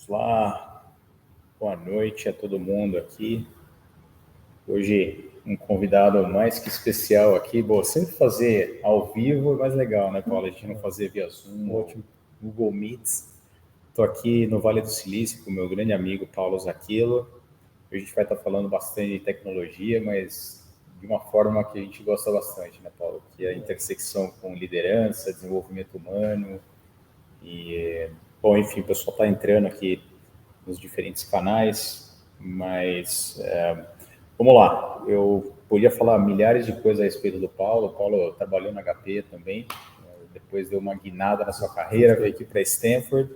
Vamos lá, boa noite a todo mundo aqui. Hoje um convidado mais que especial aqui. Bom, sempre fazer ao vivo é mais legal, né, Paulo? A gente não fazer via Zoom, ótimo. Google Meets. Estou aqui no Vale do Silício com o meu grande amigo Paulo Zaquilo. Hoje a gente vai estar falando bastante de tecnologia, mas de uma forma que a gente gosta bastante, né, Paulo? Que é a intersecção com liderança, desenvolvimento humano. E, bom, enfim, o pessoal está entrando aqui nos diferentes canais, mas vamos lá. Eu podia falar milhares de coisas a respeito do Paulo. O Paulo trabalhou na HP também, depois deu uma guinada na sua carreira, veio aqui para Stanford.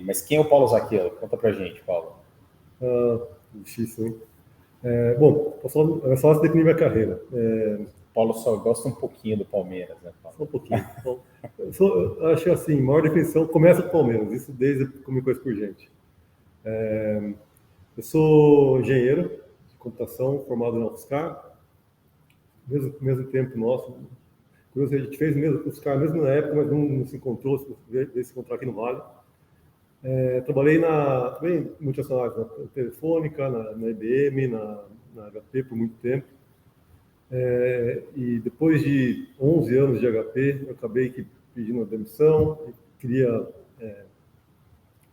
Mas quem é o Paulo Zaquilo? Conta pra gente, Paulo. Difícil, hein? Bom, é só definir minha carreira. Paulo só gosta um pouquinho do Palmeiras, né, Paulo? Só um pouquinho. Bom, eu acho assim, maior definição começa com o Palmeiras, isso desde que eu me conheço por gente. Eu sou engenheiro de computação, formado na UFSCar, mesmo tempo nosso. A gente fez mesmo UFSCar mesmo na época, mas não se encontrou, veio se encontrar aqui no Vale. Trabalhei também multinacionais, na Telefônica, na IBM, na HP por muito tempo. E depois de 11 anos de HP, eu acabei pedindo a demissão, queria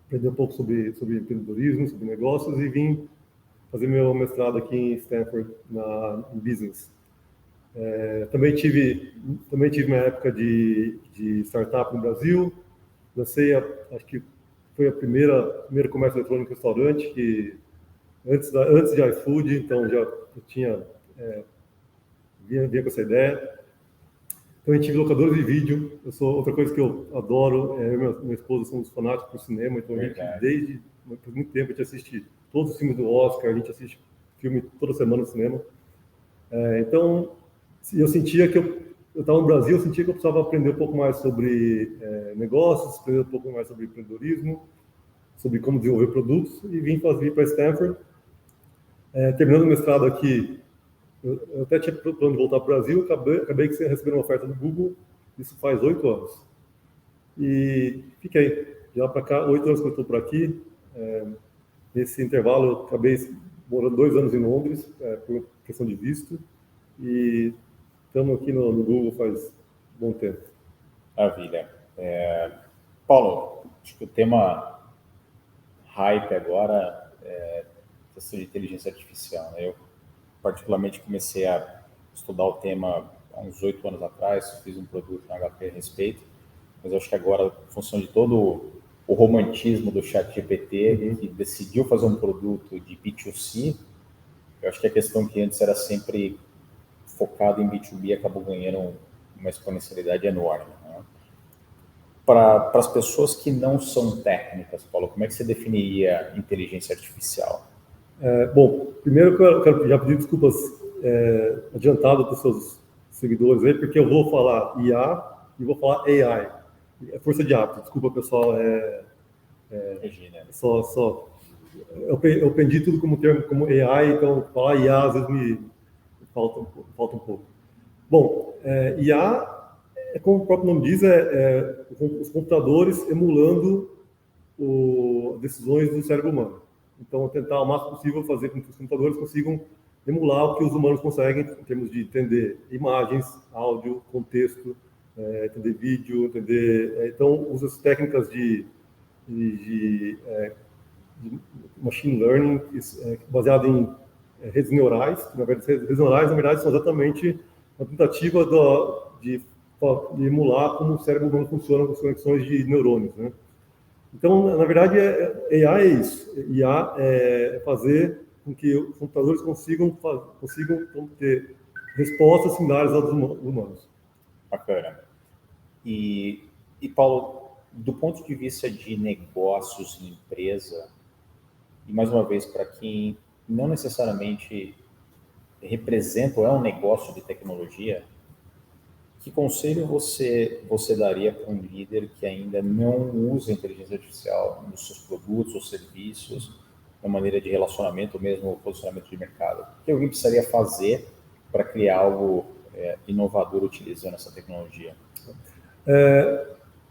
aprender um pouco sobre empreendedorismo, sobre negócios, e vim fazer meu mestrado aqui em Stanford, em Business. Também tive uma época de startup no Brasil, lancei, acho que foi a primeiro comércio eletrônico restaurante, que antes de iFood, então já tinha, vinha com essa ideia. Também tive locadores de vídeo. Outra coisa que eu adoro, minha esposa somos fanáticos por cinema, então a gente, desde muito tempo, a gente assiste todos os filmes do Oscar, a gente assiste filme toda semana no cinema. Então, eu sentia que eu estava no Brasil, eu sentia que eu precisava aprender um pouco mais sobre negócios, aprender um pouco mais sobre empreendedorismo, sobre como desenvolver produtos, e vim para Stanford. Terminando o mestrado aqui, eu até tinha plano de voltar para o Brasil, acabei recebendo uma oferta do Google, isso faz 8 anos. E fiquei, já para cá, 8 anos que eu estou por aqui. Nesse intervalo, eu acabei morando 2 anos em Londres, por questão de visto, e estamos aqui no Google faz bom tempo. Maravilha. Paulo, acho que o tema hype agora é questão de inteligência artificial, né? Eu, particularmente, comecei a estudar o tema há uns 8 anos atrás, fiz um produto na HP a respeito, mas eu acho que agora, em função de todo o romantismo do ChatGPT, que decidiu fazer um produto de B2C, eu acho que a questão que antes era sempre focada em B2B acabou ganhando uma exponencialidade enorme, né? Para as pessoas que não são técnicas, Paulo, como é que você definiria inteligência artificial? Bom, primeiro eu quero já pedir desculpas adiantado para os seus seguidores aí, porque eu vou falar IA e vou falar AI. É força de hábito, desculpa, pessoal. Eu aprendi tudo como termo, como AI, então falar IA às vezes me falta um pouco. Bom, IA, como o próprio nome diz, os computadores emulando decisões do cérebro humano. Então, tentar o máximo possível fazer com que os computadores consigam emular o que os humanos conseguem em termos de entender imagens, áudio, contexto, entender vídeo, então, usa as técnicas de machine learning baseado em redes neurais, que, na verdade, redes neurais, na verdade, são exatamente uma tentativa de emular como o cérebro humano funciona com as conexões de neurônios, né? Então, na verdade, AI é isso. IA é fazer com que os computadores consigam ter respostas similares às dos humanos. Bacana. E Paulo, do ponto de vista de negócios e empresa, e mais uma vez, para quem não necessariamente representa ou é um negócio de tecnologia, que conselho você daria para um líder que ainda não usa inteligência artificial nos seus produtos ou serviços, na maneira de relacionamento ou mesmo posicionamento de mercado? O que alguém precisaria fazer para criar algo inovador utilizando essa tecnologia?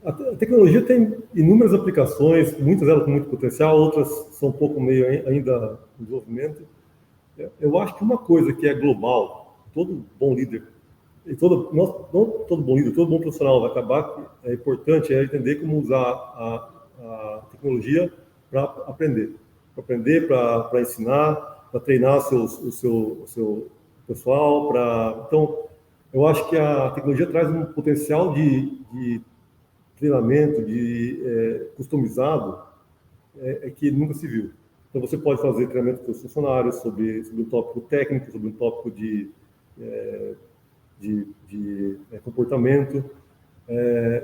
A tecnologia tem inúmeras aplicações, muitas delas com muito potencial, outras são um pouco meio ainda em desenvolvimento. Eu acho que uma coisa que é global, todo bom líder, não todo bom líder, todo bom profissional vai acabar, é importante entender como usar a tecnologia para aprender. Para aprender, para ensinar, para treinar o seu pessoal. Então, eu acho que a tecnologia traz um potencial de treinamento, customizado, que nunca se viu. Então, você pode fazer treinamento com os funcionários sobre um tópico técnico, sobre um tópico de comportamento.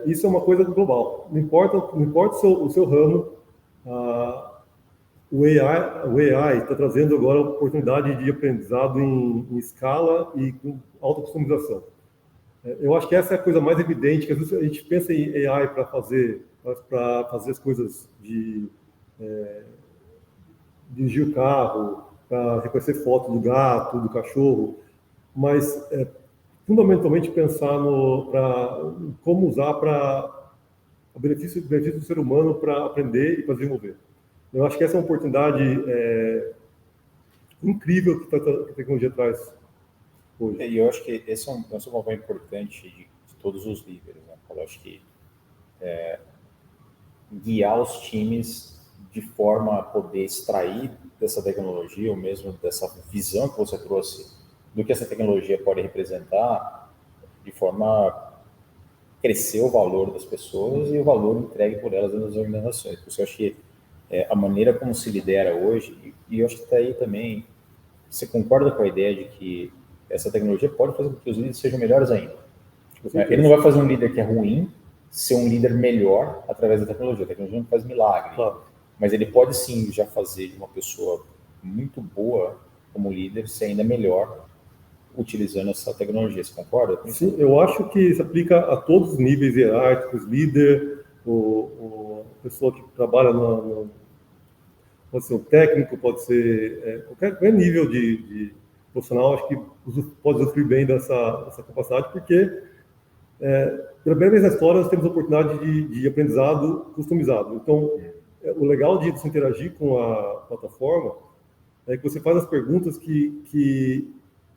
Isso é uma coisa global. Não importa o seu ramo, o AI está trazendo agora a oportunidade de aprendizado em escala e com alta customização. Eu acho que essa é a coisa mais evidente, que às vezes a gente pensa em AI para fazer as coisas de dirigir o carro, para reconhecer foto do gato, do cachorro, mas fundamentalmente pensar como usar para o benefício do ser humano para aprender e para desenvolver. Eu acho que essa é uma oportunidade incrível que a tecnologia traz hoje. E eu acho que esse é um papel importante de todos os líderes, né? Eu acho que guiar os times de forma a poder extrair dessa tecnologia, ou mesmo dessa visão que você trouxe do que essa tecnologia pode representar, de forma a crescer o valor das pessoas e o valor entregue por elas nas organizações. Por isso eu acho que a maneira como se lidera hoje, e eu acho que está aí também, você concorda com a ideia de que essa tecnologia pode fazer com que os líderes sejam melhores ainda? Ele não vai fazer um líder que é ruim ser um líder melhor através da tecnologia. A tecnologia não faz milagre. Claro. Mas ele pode sim já fazer de uma pessoa muito boa como líder ser ainda melhor utilizando essa tecnologia. Você concorda com isso? Sim, eu acho que se aplica a todos os níveis hierárquicos, líder, a pessoa que trabalha pode ser um técnico, pode ser qualquer nível de profissional, acho que pode usufruir bem dessa capacidade, porque pela primeira vez na história nós temos a oportunidade de aprendizado customizado. Então, o legal de você interagir com a plataforma é que você faz as perguntas que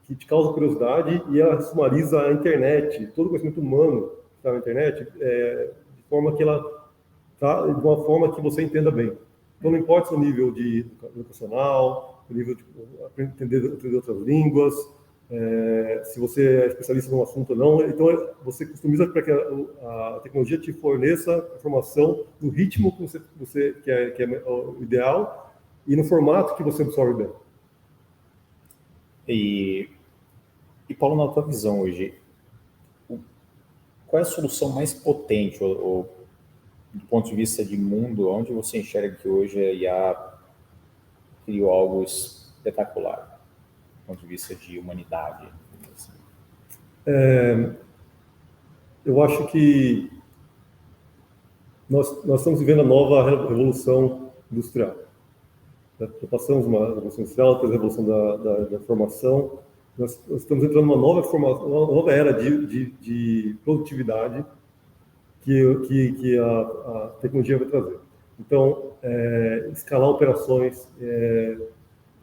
te causam curiosidade e ela sumariza a internet, todo o conhecimento humano que está na internet, de forma que ela tá de uma forma que você entenda bem. Então, não importa o seu nível de educacional, o nível de entender outras línguas, se você é especialista num assunto ou não. Então, você customiza para que a tecnologia te forneça informação no ritmo que você que é o ideal e no formato que você absorve bem. E Paulo, na tua visão hoje, qual é a solução mais potente, ou do ponto de vista de mundo, onde você enxerga que hoje a IA criou algo espetacular, do ponto de vista de humanidade? Eu acho que nós estamos vivendo a nova revolução industrial. Já passamos uma revolução industrial, depois a revolução da informação. Nós estamos entrando numa nova era de produtividade que a tecnologia vai trazer. Então, escalar operações,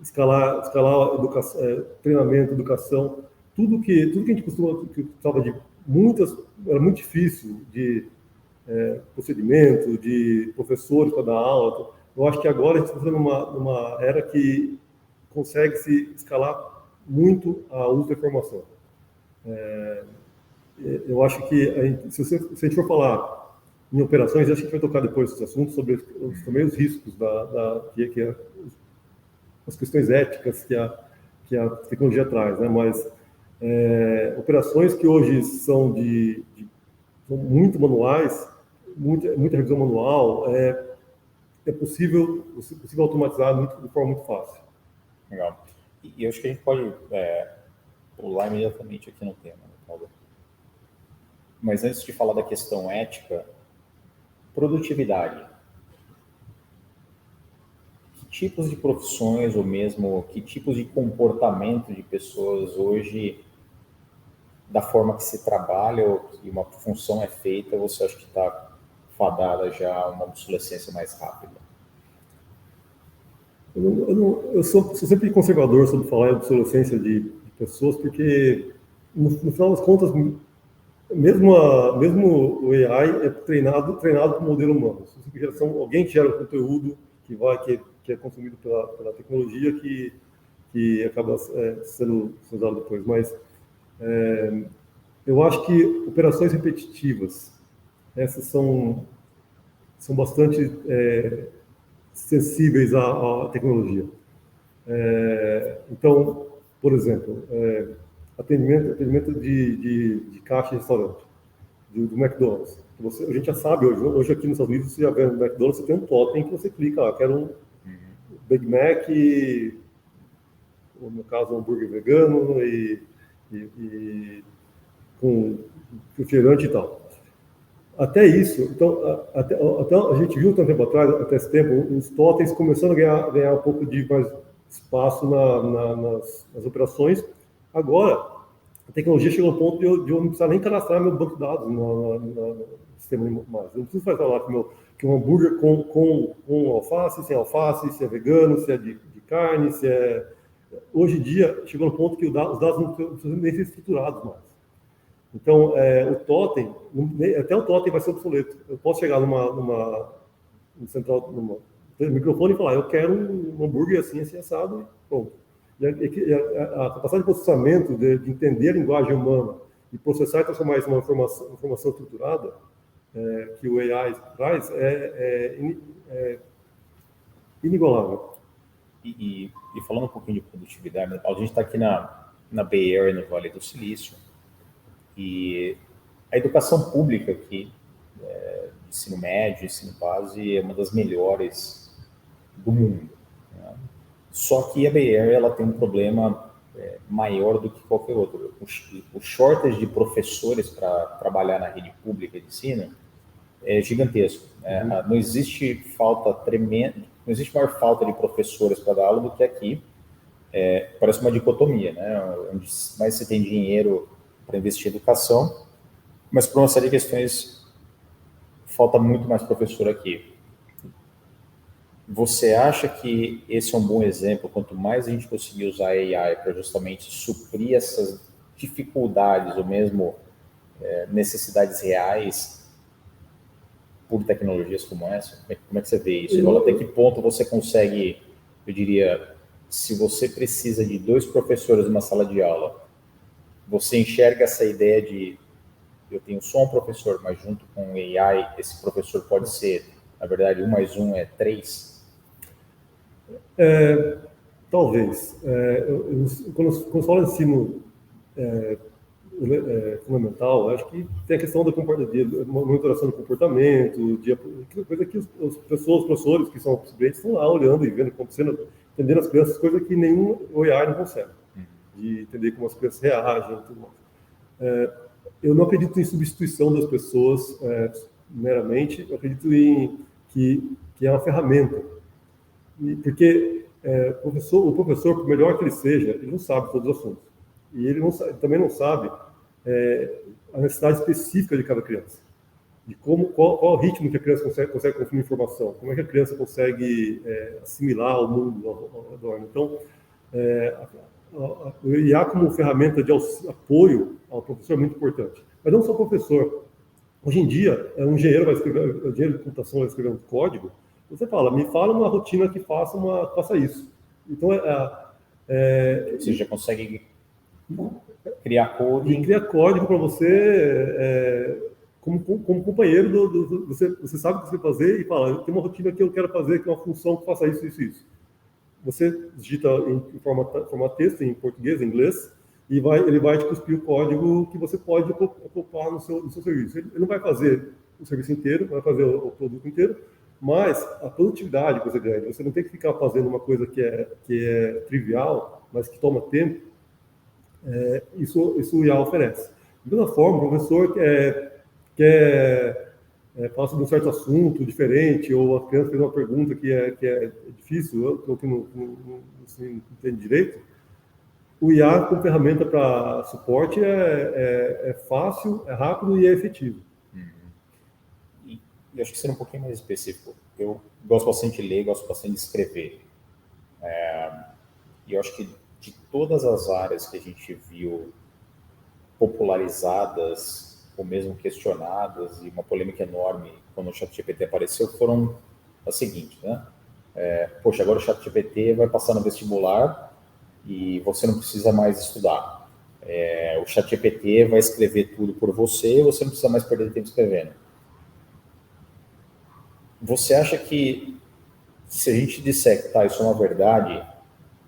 escalar educação, treinamento, educação, tudo que a gente costuma, que estava era muito difícil de procedimento, de professores para dar aula. Eu acho que agora a gente está numa era que consegue se escalar muito a uso da informação. Eu acho que se a gente for falar em operações, acho que a gente vai tocar depois desse assunto sobre também os riscos as questões éticas que a tecnologia traz, né? Mas operações que hoje são muito manuais, muita revisão manual, é possível automatizar de forma muito fácil. Legal. E eu acho que a gente pode pular imediatamente aqui no tema, né, Paulo? Mas antes de falar da questão ética, produtividade. Que tipos de profissões, ou mesmo que tipos de comportamento de pessoas hoje, da forma que se trabalha ou que uma função é feita, você acha que está fadada já a uma obsolescência mais rápida? Eu sou sempre conservador sobre falar em obsolescência de pessoas, porque, no final das contas, mesmo o AI é treinado com o modelo humano. Alguém que gera o conteúdo que é consumido pela tecnologia que acaba sendo usado depois. Mas eu acho que operações repetitivas, essas são bastante sensíveis à tecnologia. Então, por exemplo, atendimento de caixa de restaurante, do McDonald's. A gente já sabe, hoje aqui nos Estados Unidos, você já vê no McDonald's, você tem um totem que você clica lá, quero um Big Mac, no caso, um hambúrguer vegano e com refrigerante e tal. Até isso, então, até a gente viu tanto tempo atrás, até esse tempo, os totens começando a ganhar um pouco de mais espaço nas operações. Agora, a tecnologia chegou ao ponto de eu não precisar nem cadastrar meu banco de dados no sistema mais. Eu não preciso fazer lá que um hambúrguer com alface, sem alface, se é vegano, se é de carne, se é... Hoje em dia, chegou no ponto que os dados não precisam nem ser estruturados mais. Então, o totem, até o totem vai ser obsoleto. Eu posso chegar numa microfone e falar, eu quero um hambúrguer assim assado, e pronto. E a capacidade de processamento, de entender a linguagem humana e processar e transformar isso numa informação estruturada, que o AI traz, é inigualável. E falando um pouquinho de produtividade, a gente está aqui na Bay Area, no Vale do Silício, e a educação pública aqui, de ensino médio, ensino base, é uma das melhores do mundo, né? Só que a Bay Area, ela tem um problema maior do que qualquer outro. O shortage de professores para trabalhar na rede pública de ensino é gigantesco, né? Não existe falta tremenda, não existe maior falta de professores para dar aula do que aqui. Parece uma dicotomia, né? Onde mais você tem dinheiro para investir em educação, mas por uma série de questões falta muito mais professor aqui. Você acha que esse é um bom exemplo? Quanto mais a gente conseguir usar a AI para justamente suprir essas dificuldades ou mesmo necessidades reais por tecnologias como essa, como é que você vê isso? Até que ponto você consegue, eu diria, se você precisa de 2 professores numa sala de aula, você enxerga essa ideia de eu tenho só um professor, mas junto com o AI, esse professor pode ser, na verdade, 1 mais 1 é 3? Talvez. Quando eu falo de ensino fundamental, acho que tem a questão da monitoração do comportamento, coisa que os professores que são subjeitos estão lá olhando e vendo o que está acontecendo, entendendo as crianças, coisa que nenhum AI não consegue, de entender como as crianças reagem e tudo mais. Eu não acredito em substituição das pessoas meramente, eu acredito em que é uma ferramenta. Porque o professor, por melhor que ele seja, ele não sabe todos os assuntos. E ele também não sabe a necessidade específica de cada criança. De qual o ritmo que a criança consegue consumir informação, como é que a criança consegue assimilar o mundo ao redor. Então, o IA como ferramenta de apoio ao professor é muito importante. Mas não só o professor. Hoje em dia, um engenheiro de computação vai escrever um código, você me fala uma rotina que faça isso. Então, você já consegue criar código. E criar código para você, como companheiro, você sabe o que você vai fazer e fala, tem uma rotina que eu quero fazer, que é uma função que faça isso, isso, isso. Você digita em forma texto, em português, em inglês, e ele vai te cuspir o código que você pode acoplar no seu serviço. Ele não vai fazer o serviço inteiro, não vai fazer o produto inteiro, mas a produtividade que você ganha, você não tem que ficar fazendo uma coisa que é trivial, mas que toma tempo, isso o IA oferece. De toda forma, o professor quer falar sobre um certo assunto diferente, ou a criança fez uma pergunta que é difícil, que não entende direito, o IA como ferramenta para suporte é fácil, é rápido e é efetivo. eu acho que ser um pouquinho mais específico. Eu gosto bastante de ler, gosto bastante de escrever. E eu acho que de todas as áreas que a gente viu popularizadas ou mesmo questionadas, e uma polêmica enorme quando o ChatGPT apareceu, foram as seguintes, né? Poxa, agora o ChatGPT vai passar no vestibular e você não precisa mais estudar. O ChatGPT vai escrever tudo por você e você não precisa mais perder tempo escrevendo. Você acha que se a gente disser que tá, isso é uma verdade,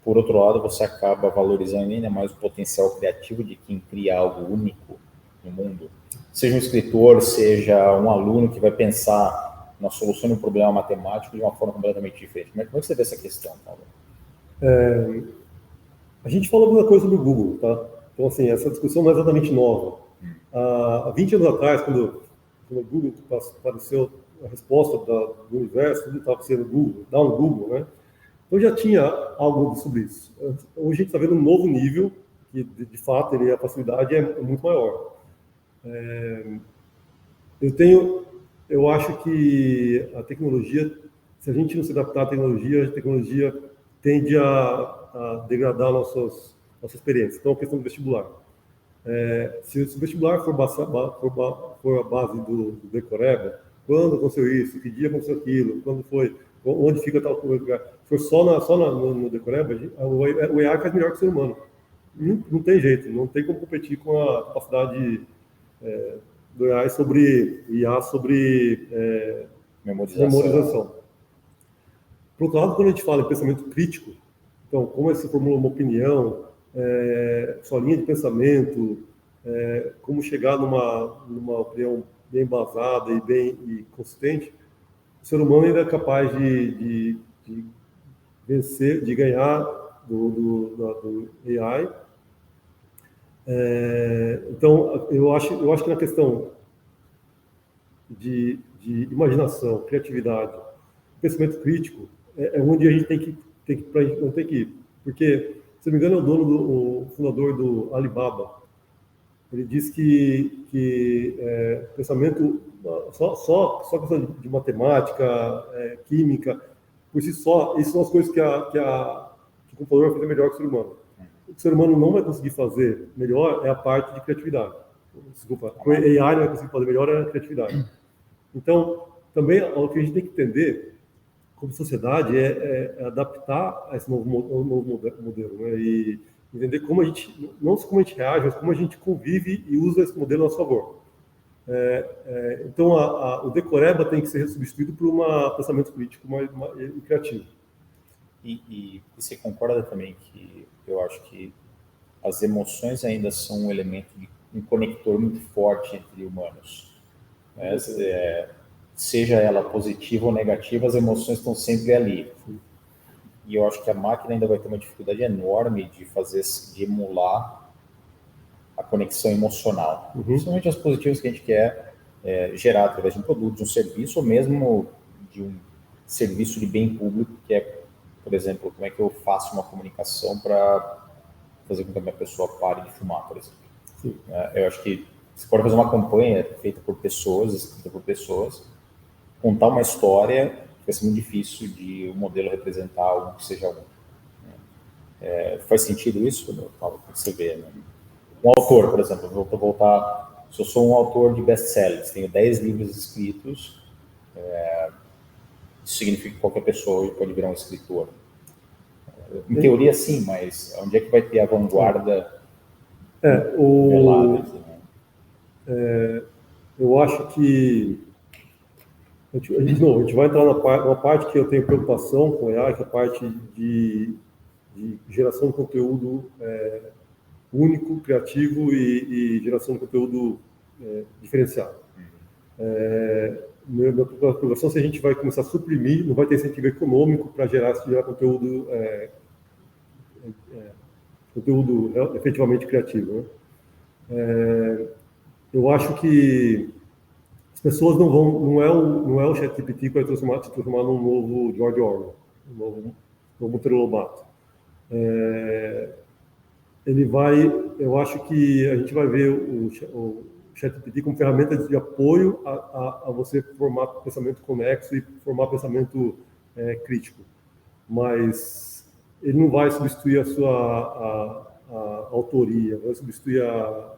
por outro lado, você acaba valorizando ainda mais o potencial criativo de quem cria algo único no mundo? Seja um escritor, seja um aluno que vai pensar na solução de um problema matemático de uma forma completamente diferente. Como é que você vê essa questão, Paulo? A gente falou alguma coisa sobre o Google, tá? Então, assim, essa discussão não é exatamente nova. Há 20 anos atrás, quando o Google apareceu a resposta do universo, tudo estava sendo Google, dá um Google, né? Então já tinha algo sobre isso. Hoje a gente está vendo um novo nível, que de fato a facilidade é muito maior. Eu acho que a tecnologia, se a gente não se adaptar à tecnologia, a tecnologia tende a degradar nossa experiência. Então, a questão do vestibular. Se o vestibular for a base do decoreba, quando aconteceu isso, que dia aconteceu aquilo, quando foi, onde fica tal lugar, se for no decoreba, o AI faz melhor que o ser humano. Não tem jeito, não tem como competir com a capacidade do AI sobre memorização. Por outro lado, quando a gente fala em pensamento crítico, então, como se formula uma opinião, sua linha de pensamento, como chegar numa opinião bem embasada e consistente, o ser humano ainda é capaz de vencer, de ganhar do AI. Então, eu acho que na questão de imaginação, criatividade, pensamento crítico, é onde a gente não tem que ir. Porque, se não me engano, o fundador do Alibaba. Ele diz que pensamento, só questão de matemática, química, por si só, isso são as coisas que o computador vai fazer melhor que o ser humano. O que o ser humano não vai conseguir fazer melhor é a parte de criatividade. Desculpa, o AI não vai conseguir fazer melhor é a criatividade. Então, também o que a gente tem que entender como sociedade é adaptar a esse novo modelo, né? E entender como a gente, não só como a gente reage, mas como a gente convive e usa esse modelo a nosso favor. Então, o decoreba tem que ser substituído por um pensamento crítico mais criativo. E você concorda também que eu acho que as emoções ainda são um elemento, um conector muito forte entre humanos, né? Seja ela positiva ou negativa, as emoções estão sempre ali. E eu acho que a máquina ainda vai ter uma dificuldade enorme de emular a conexão emocional. Principalmente as positivas que a gente quer gerar através de um produto, de um serviço, ou mesmo de um serviço de bem público, que é, por exemplo, como é que eu faço uma comunicação para fazer com que a minha pessoa pare de fumar, por exemplo. Eu acho que você pode fazer uma campanha feita por pessoas, escrita por pessoas, contar uma história, vai ser muito difícil de o modelo representar algo que seja único. Faz sentido isso, Paulo? Você vê, né? Um autor, por exemplo, vou voltar. Se eu sou um autor de best-sellers, tenho 10 livros escritos, isso significa que qualquer pessoa hoje pode virar um escritor. Em teoria, sim, mas onde é que vai ter a vanguarda velada? Eu acho que a gente vai entrar numa parte que eu tenho preocupação com o AI, que é a parte de geração de conteúdo único, criativo e geração de conteúdo diferenciado. Minha preocupação é se a gente vai começar a suprimir, não vai ter incentivo econômico para gerar conteúdo, conteúdo efetivamente criativo, né? Eu acho que as pessoas não é o ChatGPT que vai se transformar num novo George Orwell, um novo Monteiro Lobato. Eu acho que a gente vai ver ChatGPT como ferramenta de apoio a você formar pensamento conexo e formar pensamento crítico. Mas ele não vai substituir a autoria, vai substituir a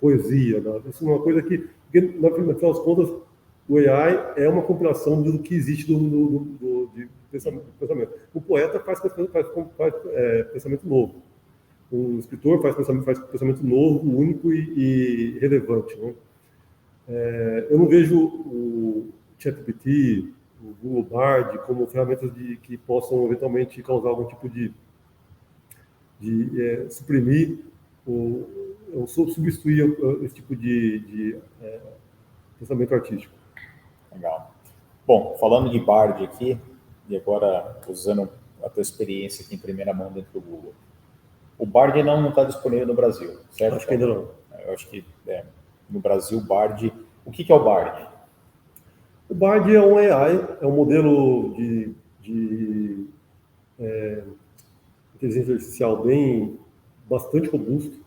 poesia. Né? Isso é uma coisa que, porque, no final das contas, o AI é uma compilação do que existe de pensamento. O poeta faz pensamento novo. O escritor faz pensamento novo, único e relevante. Né? Eu não vejo o ChatGPT, o Google Bard como ferramentas que possam eventualmente causar algum tipo de suprimir ou substituir esse tipo de pensamento artístico. Legal. Bom, falando de Bard aqui, e agora usando a tua experiência aqui em primeira mão dentro do Google, o Bard não está disponível no Brasil, certo? Acho que ainda não. Eu acho que no Brasil, o Bard... O que é o Bard? O Bard é um AI, é um modelo de inteligência artificial bastante robusto,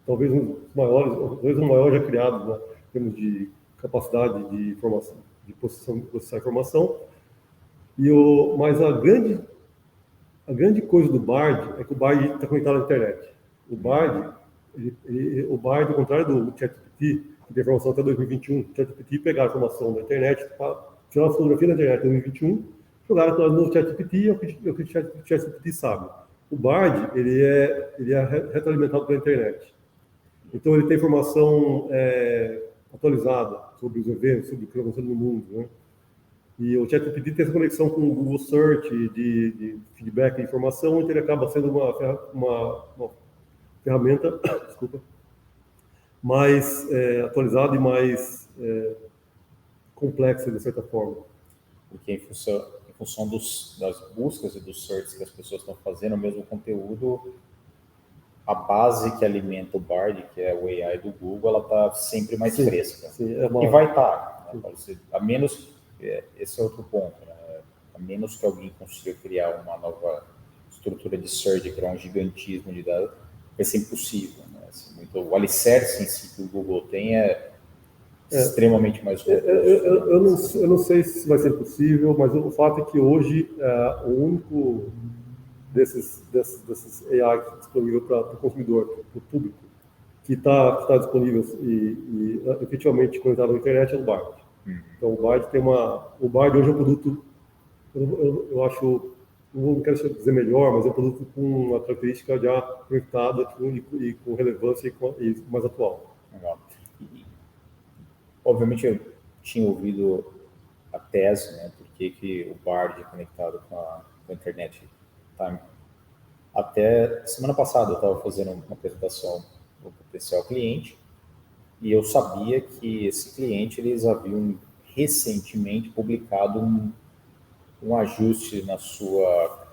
talvez um dos maiores, talvez o maior já criado, né, em termos de capacidade de informação, de processar informação. Mas a grande coisa do Bard é que o Bard está conectado à internet. O Bard, ao contrário do ChatGPT, que tem informação até 2021, o ChatGPT pegar a informação da internet, tirar uma fotografia da internet em 2021, jogaram no ChatGPT, é o que o ChatGPT sabe. O Bard, ele é retroalimentado pela internet. Então, ele tem informação atualizada sobre os eventos, sobre o que está acontecendo no mundo, né? E o ChatGPT tem essa conexão com o Google Search de feedback e informação, então ele acaba sendo uma ferramenta desculpa, mais atualizada e mais complexa, de certa forma. Porque em função das buscas e dos searches que as pessoas estão fazendo, o mesmo conteúdo, a base que alimenta o Bard, que é o AI do Google, ela está sempre mais fresca. Sim, E vai estar. Né? A menos, esse é outro ponto, né? A menos que alguém consiga criar uma nova estrutura de search, criar um gigantismo de dados, vai ser impossível. Né? Assim, o alicerce em si que o Google tem é extremamente mais robusto. Eu não sei se vai ser possível, mas o fato é que hoje o único desses AI disponível para o consumidor, para o público, que está disponível e efetivamente conectado à internet é o Bard. Então o Bard hoje é um produto, eu acho, não quero dizer melhor, mas é um produto com uma característica já conectada e com relevância e mais atual. Legal. Obviamente eu tinha ouvido a tese, né, por que o Bard é conectado com a internet. Tá? Até semana passada eu estava fazendo uma apresentação para um potencial cliente e eu sabia que esse cliente, eles haviam recentemente publicado um ajuste na sua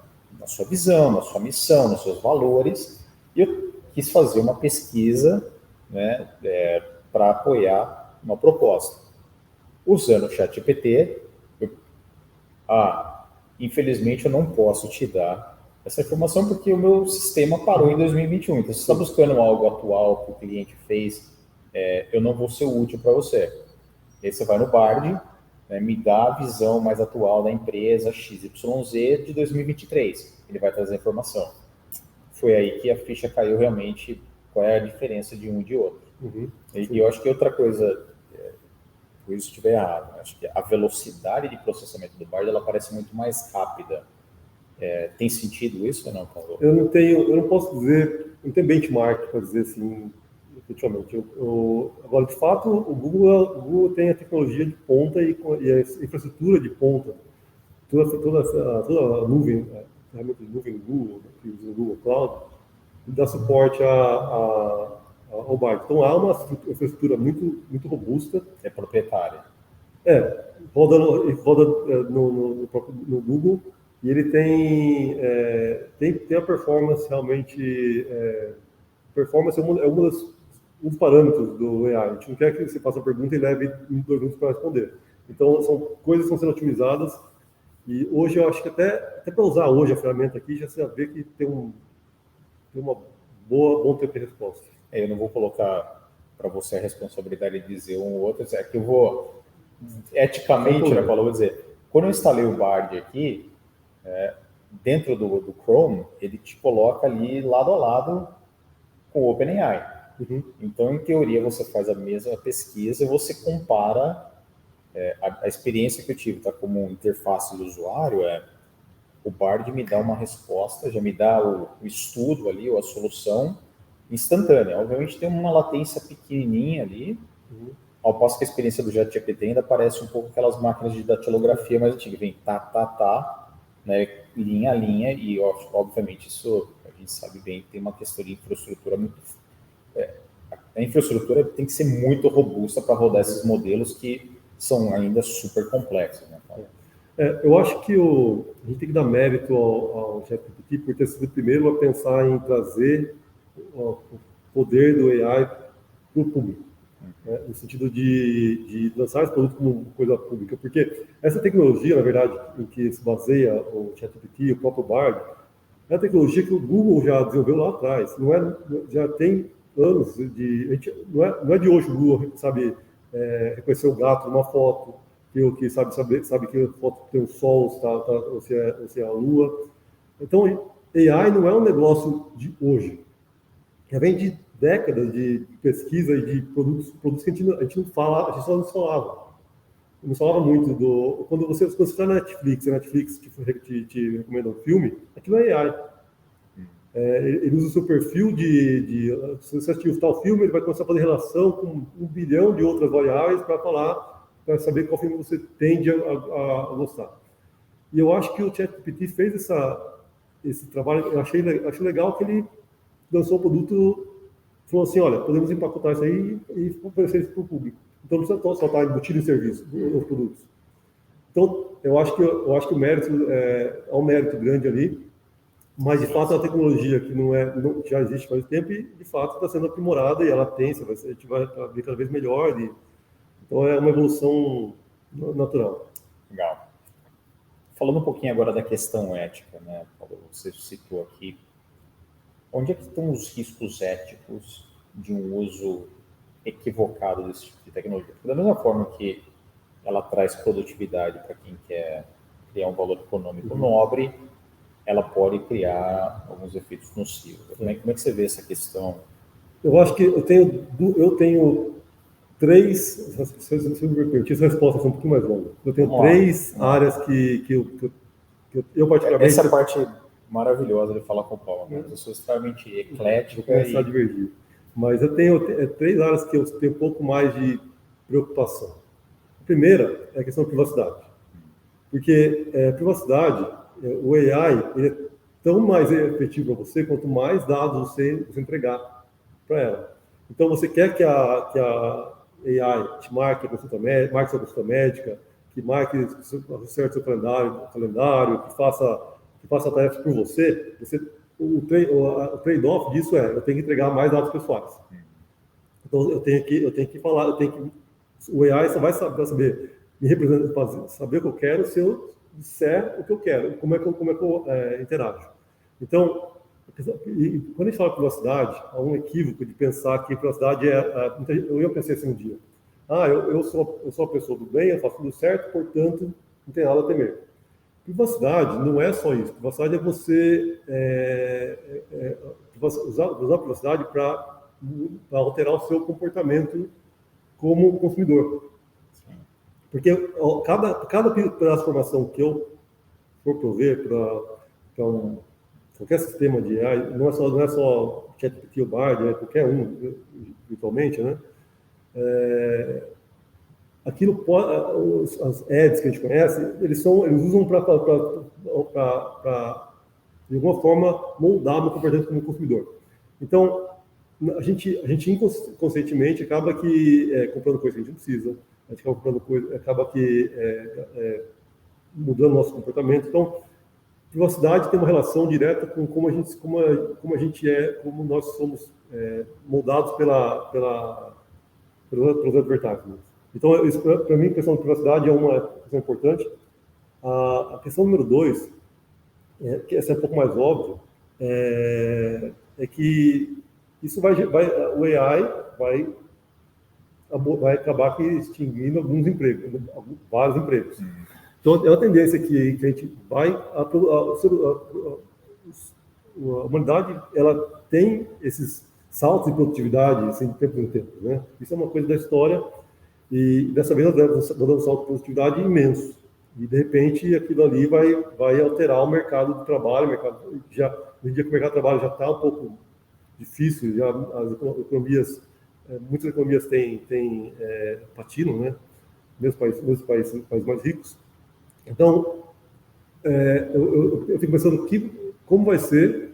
visão, na sua missão, nos seus valores, e eu quis fazer uma pesquisa, né, para apoiar uma proposta. Usando o ChatGPT, infelizmente eu não posso te dar essa informação porque o meu sistema parou em 2021. Então, se você está buscando algo atual que o cliente fez, eu não vou ser útil para você. Aí você vai no Bard, né, me dá a visão mais atual da empresa XYZ de 2023. Ele vai trazer a informação. Foi aí que a ficha caiu realmente, qual é a diferença de um e de outro. E eu acho que outra coisa, por isso estiver errado, acho que a velocidade de processamento do Bard, ela parece muito mais rápida. Tem sentido isso ou não, Paulo? Eu não posso dizer, não tem benchmark para dizer assim, efetivamente. Agora, de fato, o Google tem a tecnologia de ponta e a infraestrutura de ponta. Toda a nuvem, a ferramenta de nuvem do Google, que usa o Google Cloud, dá suporte ao Bard. Então, há uma infraestrutura muito, muito robusta. É proprietária. Roda no Google, e ele tem a performance realmente. Performance é um dos parâmetros do AI. A gente não quer que você faça a pergunta e leve 2 minutos para responder. Então, são coisas que estão sendo otimizadas. E hoje eu acho que até para usar hoje a ferramenta aqui, já você vê que tem uma bom tempo de resposta. Eu não vou colocar para você a responsabilidade de dizer um ou outro, é que eu vou, eticamente, né, Paulo, eu vou dizer, quando eu instalei o Bard aqui, dentro do Chrome, ele te coloca ali lado a lado com o OpenAI. Então, em teoria, você faz a mesma pesquisa e você compara a experiência que eu tive, tá, como interface do usuário, o Bard me dá uma resposta, já me dá o estudo ali, ou a solução instantânea. Obviamente tem uma latência pequenininha ali, ao passo que a experiência do ChatGPT ainda parece um pouco aquelas máquinas de datilografia mais antigas, vem né, linha a linha, e obviamente isso a gente sabe bem que tem uma questão de infraestrutura muito... a infraestrutura tem que ser muito robusta para rodar esses modelos que são ainda super complexos, né? Eu acho que a gente tem que dar mérito ao ChatGPT por ter sido o primeiro a pensar em trazer o poder do AI para o público, né? No sentido de lançar esse produto como coisa pública, porque essa tecnologia, na verdade, em que se baseia o ChatGPT, o próprio Bard, é a tecnologia que o Google já desenvolveu lá atrás. Já tem anos não é de hoje o Google sabe reconhecer o gato numa foto, que sabe que a foto tem o sol, ou se é a lua. Então, AI não é um negócio de hoje. Vem de décadas de pesquisa e de produtos que a gente não fala, a gente só não falava. Não falava muito quando você está na Netflix, a Netflix te recomenda um filme, aquilo é AI. Ele usa o seu perfil se você assistiu tal filme, ele vai começar a fazer relação com 1 bilhão de outras variáveis para saber qual filme você tende a gostar. E eu acho que o ChatGPT fez esse trabalho. Eu achei legal que ele lançou o produto, falou assim, olha, podemos empacotar isso aí e oferecer isso para o público. Então não precisa só estar embutido em serviço, nos produtos. Então, eu acho que o mérito há um mérito grande ali, mas de fato é uma tecnologia que já existe faz tempo e de fato está sendo aprimorada e ela a gente vai ver cada vez melhor. Então é uma evolução natural. Legal. Falando um pouquinho agora da questão ética, né, Paulo, você citou aqui, onde é que estão os riscos éticos de um uso equivocado desse tipo de tecnologia? Porque da mesma forma que ela traz produtividade para quem quer criar um valor econômico nobre, ela pode criar alguns efeitos nocivos. Como é que você vê essa questão? Eu acho que eu tenho 3, se me permitir, essa resposta é um pouquinho mais longa. Eu tenho 3 áreas que eu particularmente... Essa é a parte maravilhosa de falar com o Paulo, né? Eu sou extremamente eclética. Vou começar a divergir. Mas eu tenho 3 áreas que eu tenho um pouco mais de preocupação. A primeira é a questão da privacidade. Porque privacidade, o AI, ele é tão mais efetivo para você quanto mais dados você entregar para ela. Então, você quer que a AI te marque sua consulta médica, que marque acerte seu calendário, que faça tarefas por você. O trade-off disso eu tenho que entregar mais dados pessoais. Então, eu tenho que falar, o AI só vai saber me representar, saber o que eu quero se eu disser o que eu quero, como é que eu interajo. Então, quando a gente fala de privacidade, há um equívoco de pensar que privacidade eu pensei assim um dia, eu sou uma pessoa do bem, eu faço tudo certo, portanto, não tem nada a temer. Privacidade não é só isso. Privacidade é você usar a privacidade para alterar o seu comportamento como consumidor. Porque cada transformação que eu for prover para qualquer sistema de AI, não é só ChatGPT ou Bard, qualquer um, virtualmente, né? Aquilo as ads que a gente conhece, eles usam para de alguma forma moldar meu comportamento como consumidor. Então, a gente inconscientemente acaba comprando coisas que a gente não precisa, a gente acaba comprando coisas, mudando nosso comportamento. Então, privacidade tem uma relação direta com como a gente é, como nós somos moldados pelos advertisements. Então, para mim, a questão de privacidade é uma questão importante. A questão número 2, que essa é um pouco mais óbvia, é que isso o AI vai vai acabar que extinguindo alguns empregos, vários empregos. Então, é uma tendência que a gente vai... A humanidade, ela tem esses saltos de produtividade, assim, de tempo em tempo, né? Isso é uma coisa da história, e dessa vez nós dando um salto de produtividade imenso. E, de repente, aquilo ali vai alterar o mercado de trabalho. No dia que o mercado de trabalho já está um pouco difícil, já as economias, muitas economias patinam, né? Mesmo países mais ricos. Então, eu fico pensando como vai ser,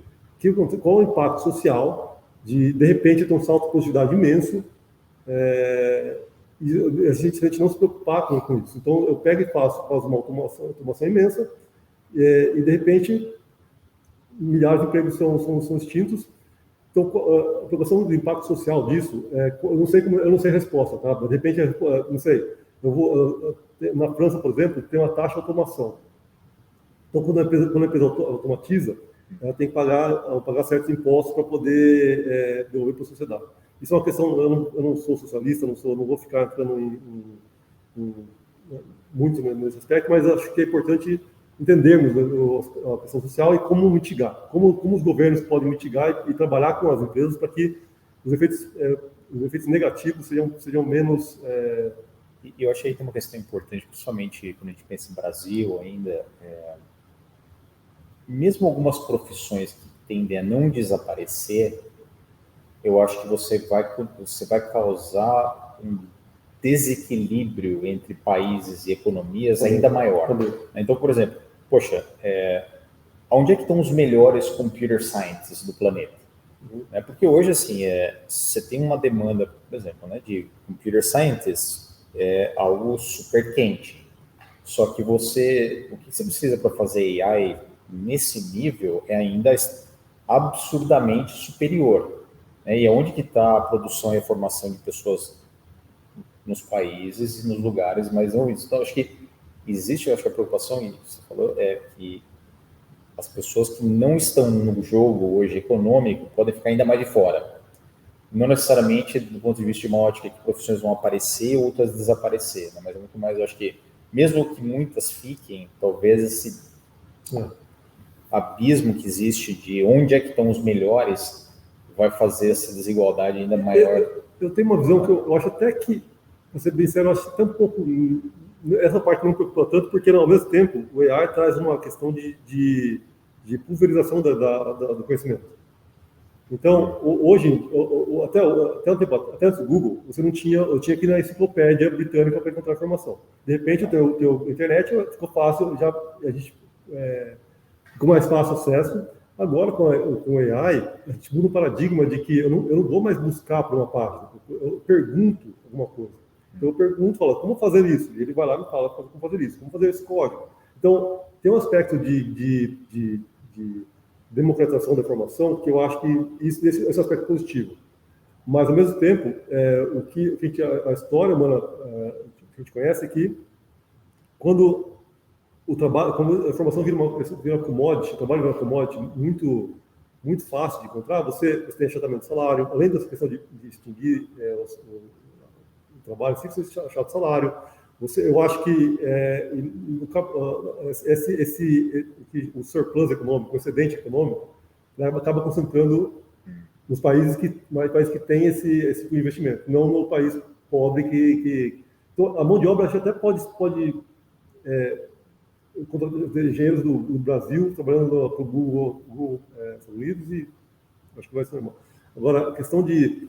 qual o impacto social de repente, ter um salto de produtividade imenso, e a gente não se preocupar com isso. Então, eu pego e faço uma automação imensa, e de repente, milhares de empregos são extintos. Então, a preocupação do impacto social disso, eu não sei a resposta, tá? De repente, não sei. Na França, por exemplo, tem uma taxa de automação. Então, quando a empresa automatiza, ela tem que pagar certos impostos para poder devolver para a sociedade. Isso é uma questão, eu não sou socialista, não vou ficar entrando muito nesse aspecto, mas acho que é importante entendermos a questão social e como mitigar, como os governos podem mitigar e trabalhar com as empresas para que os efeitos negativos sejam menos... E eu achei que tem uma questão importante, principalmente quando a gente pensa em Brasil ainda, mesmo algumas profissões que tendem a não desaparecer, eu acho que você vai causar um desequilíbrio entre países e economias ainda maior. Então, por exemplo, poxa, onde é que estão os melhores computer scientists do planeta? Porque hoje, assim, você tem uma demanda, por exemplo, né, de computer scientists, algo super quente. Só que o que você precisa para fazer AI nesse nível é ainda absurdamente superior. Né? E onde que está a produção e a formação de pessoas nos países e nos lugares mais envolvidos? Então, acho que a preocupação, e você falou, é que as pessoas que não estão no jogo hoje econômico podem ficar ainda mais de fora. Não necessariamente do ponto de vista de uma ótica que profissões vão aparecer e outras desaparecer, né? Mas é muito mais, eu acho que, mesmo que muitas fiquem, talvez esse abismo que existe de onde é que estão os melhores vai fazer essa desigualdade ainda maior. Eu tenho uma visão que eu acho até que, para ser bem sério, eu acho até um pouco... Essa parte não me preocupa tanto, porque, ao mesmo tempo, o AI traz uma questão de pulverização do conhecimento. Então, hoje, até antes do Google, eu tinha que ir na enciclopédia britânica para encontrar informação. De repente, o teu internet ficou fácil, ficou mais fácil acesso. Agora, com o AI, a gente muda o paradigma de que eu não vou mais buscar por uma página, eu pergunto alguma coisa. Então, eu pergunto, falo, como fazer isso? E ele vai lá e me fala como fazer isso, como fazer esse código. Então, tem um aspecto de democratização da informação, que eu acho que esse aspecto positivo. Mas, ao mesmo tempo, a história humana que a gente conhece é que quando a informação vira uma commodity, o trabalho vira uma commodity muito, muito fácil de encontrar, você tem achatamento de salário, além dessa questão de extinguir o trabalho, você achar de salário. Eu acho que o surplus econômico, o excedente econômico, né, acaba concentrando nos países que têm esse investimento, não no país pobre então, a mão de obra acho que até pode ter engenheiros do Brasil trabalhando para o Google Estados Unidos, e acho que vai ser normal. Agora, a questão de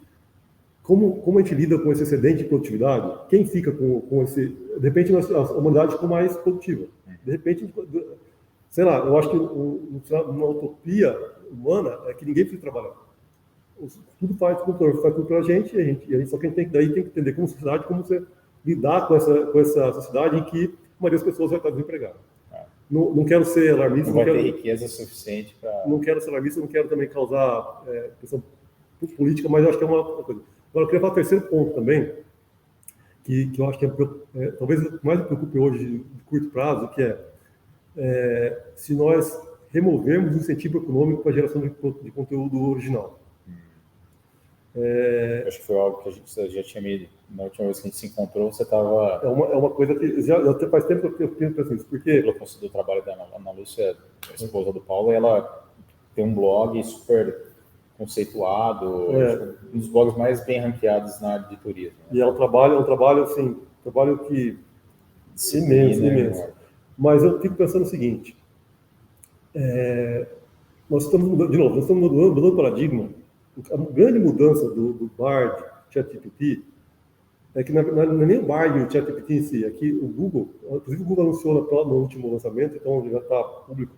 como a gente lida com esse excedente de produtividade, quem fica com esse... De repente, a humanidade ficou mais produtiva. De repente, sei lá, eu acho que uma utopia humana é que ninguém precisa trabalhar. Tudo faz tudo para a gente, só que a gente tem que entender como sociedade, como você lidar com essa sociedade em que a maioria das pessoas vai estar desempregada. Não quero ser alarmista. Não vai ter riqueza suficiente para... Não quero ser alarmista, não quero também causar questão política, mas eu acho que é uma coisa. Agora, eu queria falar o terceiro ponto também, que eu acho que talvez o que mais me preocupe hoje de curto prazo, que se nós removermos o incentivo econômico para a geração de conteúdo original. Acho que foi algo que a gente já tinha me Na última vez que a gente se encontrou, você estava... É uma coisa que já faz tempo que eu penso nisso, porque... Pelo conceito do trabalho da Ana Lúcia, a esposa do Paulo, ela tem um blog super conceituado, um dos blogs mais bem ranqueados na área de turismo. Né? E ela trabalha, é um trabalho, assim, trabalho que... imenso. Mas eu fico pensando o seguinte, nós estamos mudando, de novo, nós estamos mudando o paradigma. A grande mudança do Bard, ChatGPT, é que não é nem o Bard e o ChatGPT em si, aqui o Google, inclusive o Google anunciou no último lançamento, então já está público,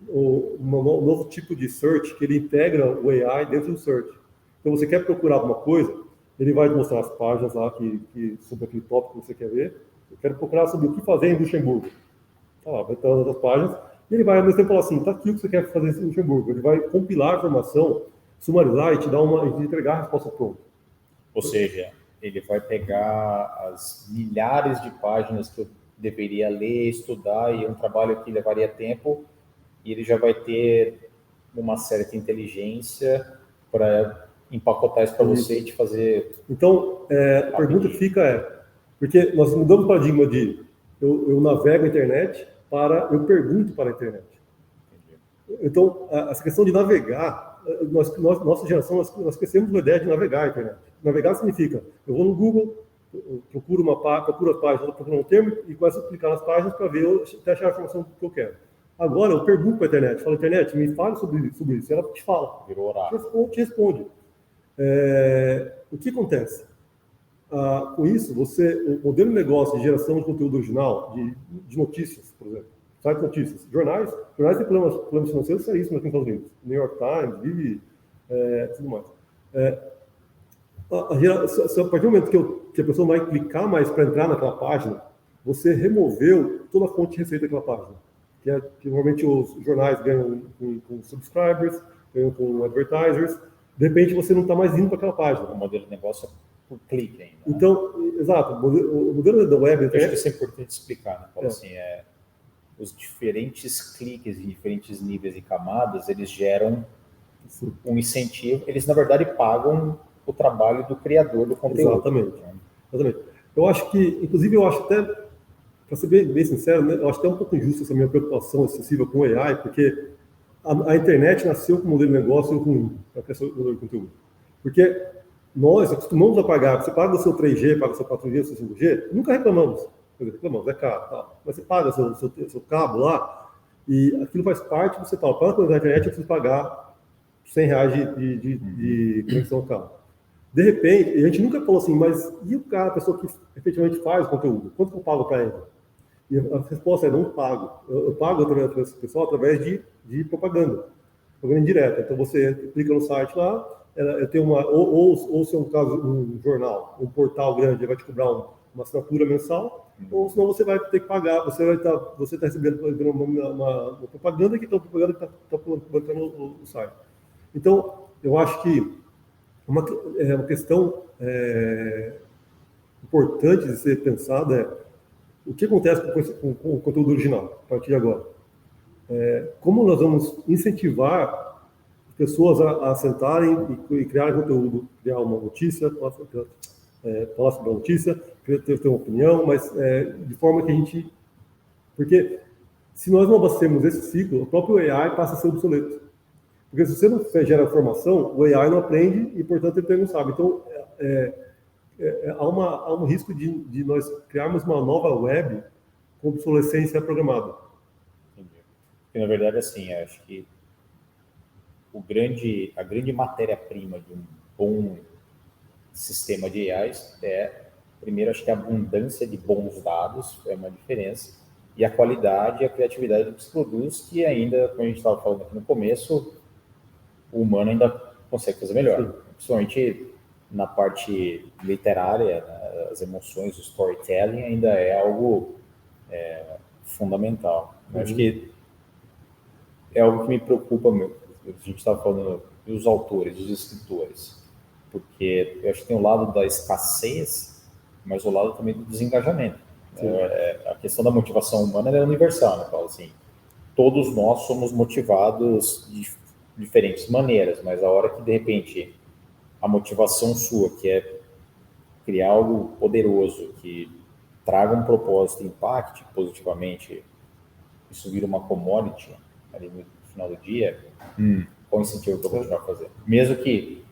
um novo tipo de search que ele integra o AI dentro do search. Então você quer procurar alguma coisa, ele vai te mostrar as páginas lá sobre aquele tópico que você quer ver. Eu quero procurar sobre o que fazer em Luxemburgo. Tá lá, vai estar nas páginas, e ele vai ao mesmo tempo falar assim, tá aqui o que você quer fazer em Luxemburgo. Ele vai compilar a informação, sumarizar e te entregar a resposta pronta. Ou seja, ele vai pegar as milhares de páginas que eu deveria ler, estudar, e um trabalho que levaria tempo, e ele já vai ter uma certa inteligência para empacotar isso para você e te fazer... Então, a pergunta que fica porque nós mudamos o paradigma de eu navego a internet para eu pergunto para a internet. Então, essa questão de navegar, nossa geração, nós crescemos com a ideia de navegar a internet. Navegar significa, eu vou no Google, procuro as páginas, procuro um termo e começo a clicar nas páginas para ver, até achar a informação que eu quero. Agora, eu pergunto para a internet, falo, internet, me fale sobre isso. Ela te fala. Virou oráculo. Te responde. O que acontece? Com isso, o modelo de negócio de geração de conteúdo original, de notícias, por exemplo, site notícias, jornais têm problemas financeiros seríssimos aqui nos Estados Unidos. New York Times, Vive, tudo mais. A partir do momento que a pessoa vai clicar mais para entrar naquela página, você removeu toda a fonte de receita daquela página. Que normalmente os jornais ganham com subscribers, ganham com advertisers. De repente, você não está mais indo para aquela página. O modelo de negócio é por clique ainda. Né? Então, exato. O modelo da web... Eu acho que isso é importante explicar. Né? Paulo? Assim, os diferentes cliques em diferentes níveis e camadas, eles geram um incentivo. Eles, na verdade, pagam o trabalho do criador do conteúdo. Exatamente. Eu acho que, inclusive, até, para ser bem sincero, né, eu acho até um pouco injusto essa minha preocupação excessiva com o AI, porque a internet nasceu com um modelo de negócio ruim para criador de conteúdo. Porque nós acostumamos a pagar, você paga o seu 3G, paga o seu 4G, o seu 5G, nunca reclamamos. Reclamamos, é caro, tá? Mas você paga seu cabo lá, e aquilo faz parte, você fala, para conectar a internet eu preciso pagar R$100 de conexão ao cabo. De repente, a gente nunca falou assim, mas e a pessoa que efetivamente faz o conteúdo? Quanto que eu pago para ele? E a resposta é, não pago. Eu pago através desse pessoal através de propaganda indireta. Então você clica no site lá, eu tenho ou se é um caso, um jornal, um portal grande, ele vai te cobrar uma assinatura mensal, ou senão você vai ter que pagar, você está recebendo uma propaganda que está colocando no site. Então, eu acho que uma questão importante de ser pensada é o que acontece com o conteúdo original, a partir de agora. Como nós vamos incentivar pessoas a sentarem e criarem conteúdo, criar uma notícia, falar sobre a notícia, ter uma opinião, mas de forma que a gente... Porque se nós não abastecermos esse ciclo, o próprio AI passa a ser obsoleto. Porque se você não gera informação, o AI não aprende e, portanto, ele não sabe. Então, há um risco de nós criarmos uma nova web com obsolescência programada. Entendi. Porque, na verdade, assim, acho que a grande matéria-prima de um bom sistema de AI primeiro, acho que a abundância de bons dados é uma diferença, e a qualidade e a criatividade do que se produz, que ainda, como a gente estava falando aqui no começo, o humano ainda consegue fazer melhor. Sim. Principalmente na parte literária, né, as emoções, o storytelling ainda é algo fundamental. Eu acho que é algo que me preocupa muito. A gente estava falando dos autores, dos escritores, porque eu acho que tem o lado da escassez, mas o lado também do desengajamento. A questão da motivação humana é universal, né, Paulo? Assim, todos nós somos motivados de diferentes maneiras, mas a hora que, de repente, a motivação sua, que é criar algo poderoso, que traga um propósito, impacte positivamente, isso vira uma commodity ali no final do dia, qual incentivo que eu vou continuar a fazer? Mesmo que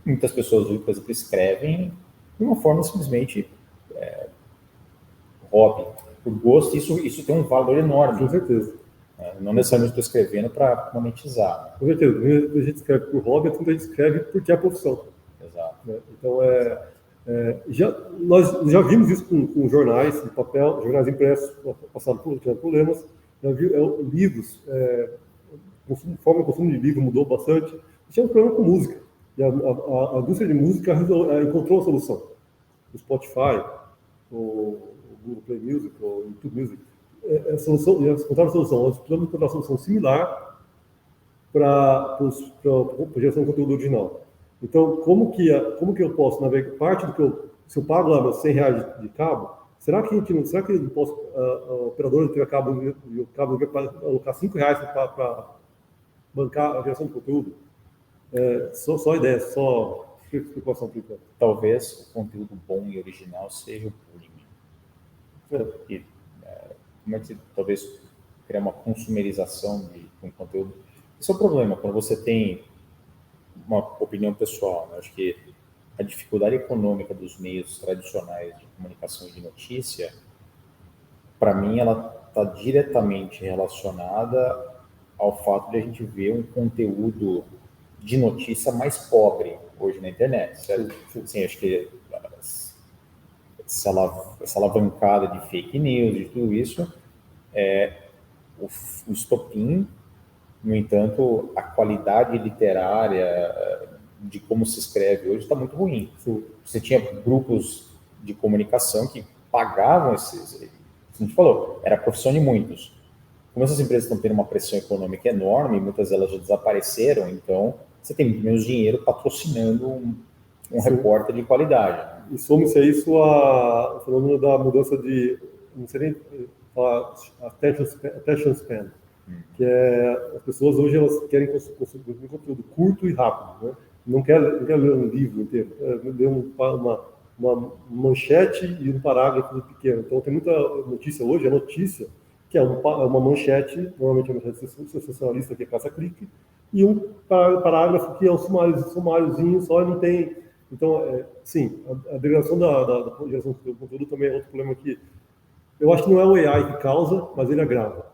muitas pessoas, por exemplo, escrevem de uma forma simplesmente hobby, por gosto, isso tem um valor enorme. Com certeza. Não necessariamente estou escrevendo para monetizar. Com certeza. A gente escreve por hobby, a gente escreve porque é a profissão. Exato. Né? Então, nós já vimos isso com jornais de papel, jornais impressos, passaram por problemas, já viu, livros, a forma de consumo de livro mudou bastante. Tinha um problema com música. E a indústria de música encontrou a solução. O Spotify, o Google Play Music, o YouTube Music, eles encontraram a solução. Nós precisamos encontrar uma solução similar para a geração de conteúdo original. Então, como que eu posso navegar parte do que se eu pago lá meus R$100 de cabo, será que eu posso, a operadora de TV cabo e o cabo vai alocar R$5 para bancar a geração de conteúdo? Só ideia, só explicação por enquanto. Talvez o conteúdo bom e original seja o pooling. E, como é que talvez criar uma consumerização de um conteúdo? Esse é o problema, quando você tem uma opinião pessoal, né? Acho que a dificuldade econômica dos meios tradicionais de comunicação e de notícia, para mim, ela está diretamente relacionada ao fato de a gente ver um conteúdo de notícia mais pobre hoje na internet, certo? Sim, acho que essa alavancada de fake news, de tudo isso, o estopim. No entanto, a qualidade literária de como se escreve hoje está muito ruim. Você tinha grupos de comunicação que pagavam esses... Como a gente falou, era a profissão de muitos. Como essas empresas estão tendo uma pressão econômica enorme, muitas delas já desapareceram, então você tem muito menos dinheiro patrocinando um repórter de qualidade. E soma-se a isso o fenômeno da mudança de... Não sei nem falar attention span. Que as pessoas hoje elas querem consumir conteúdo curto e rápido, né? Não quer ler um livro inteiro, ler uma manchete e um parágrafo pequeno. Então tem muita notícia hoje, a notícia que é uma manchete, normalmente é uma manchete sensacionalista que é caça-clique, e um parágrafo que é um sumáriozinho só e não tem. Então, sim, a degradação da geração do conteúdo também é outro problema que eu acho que não é o AI que causa, mas ele agrava.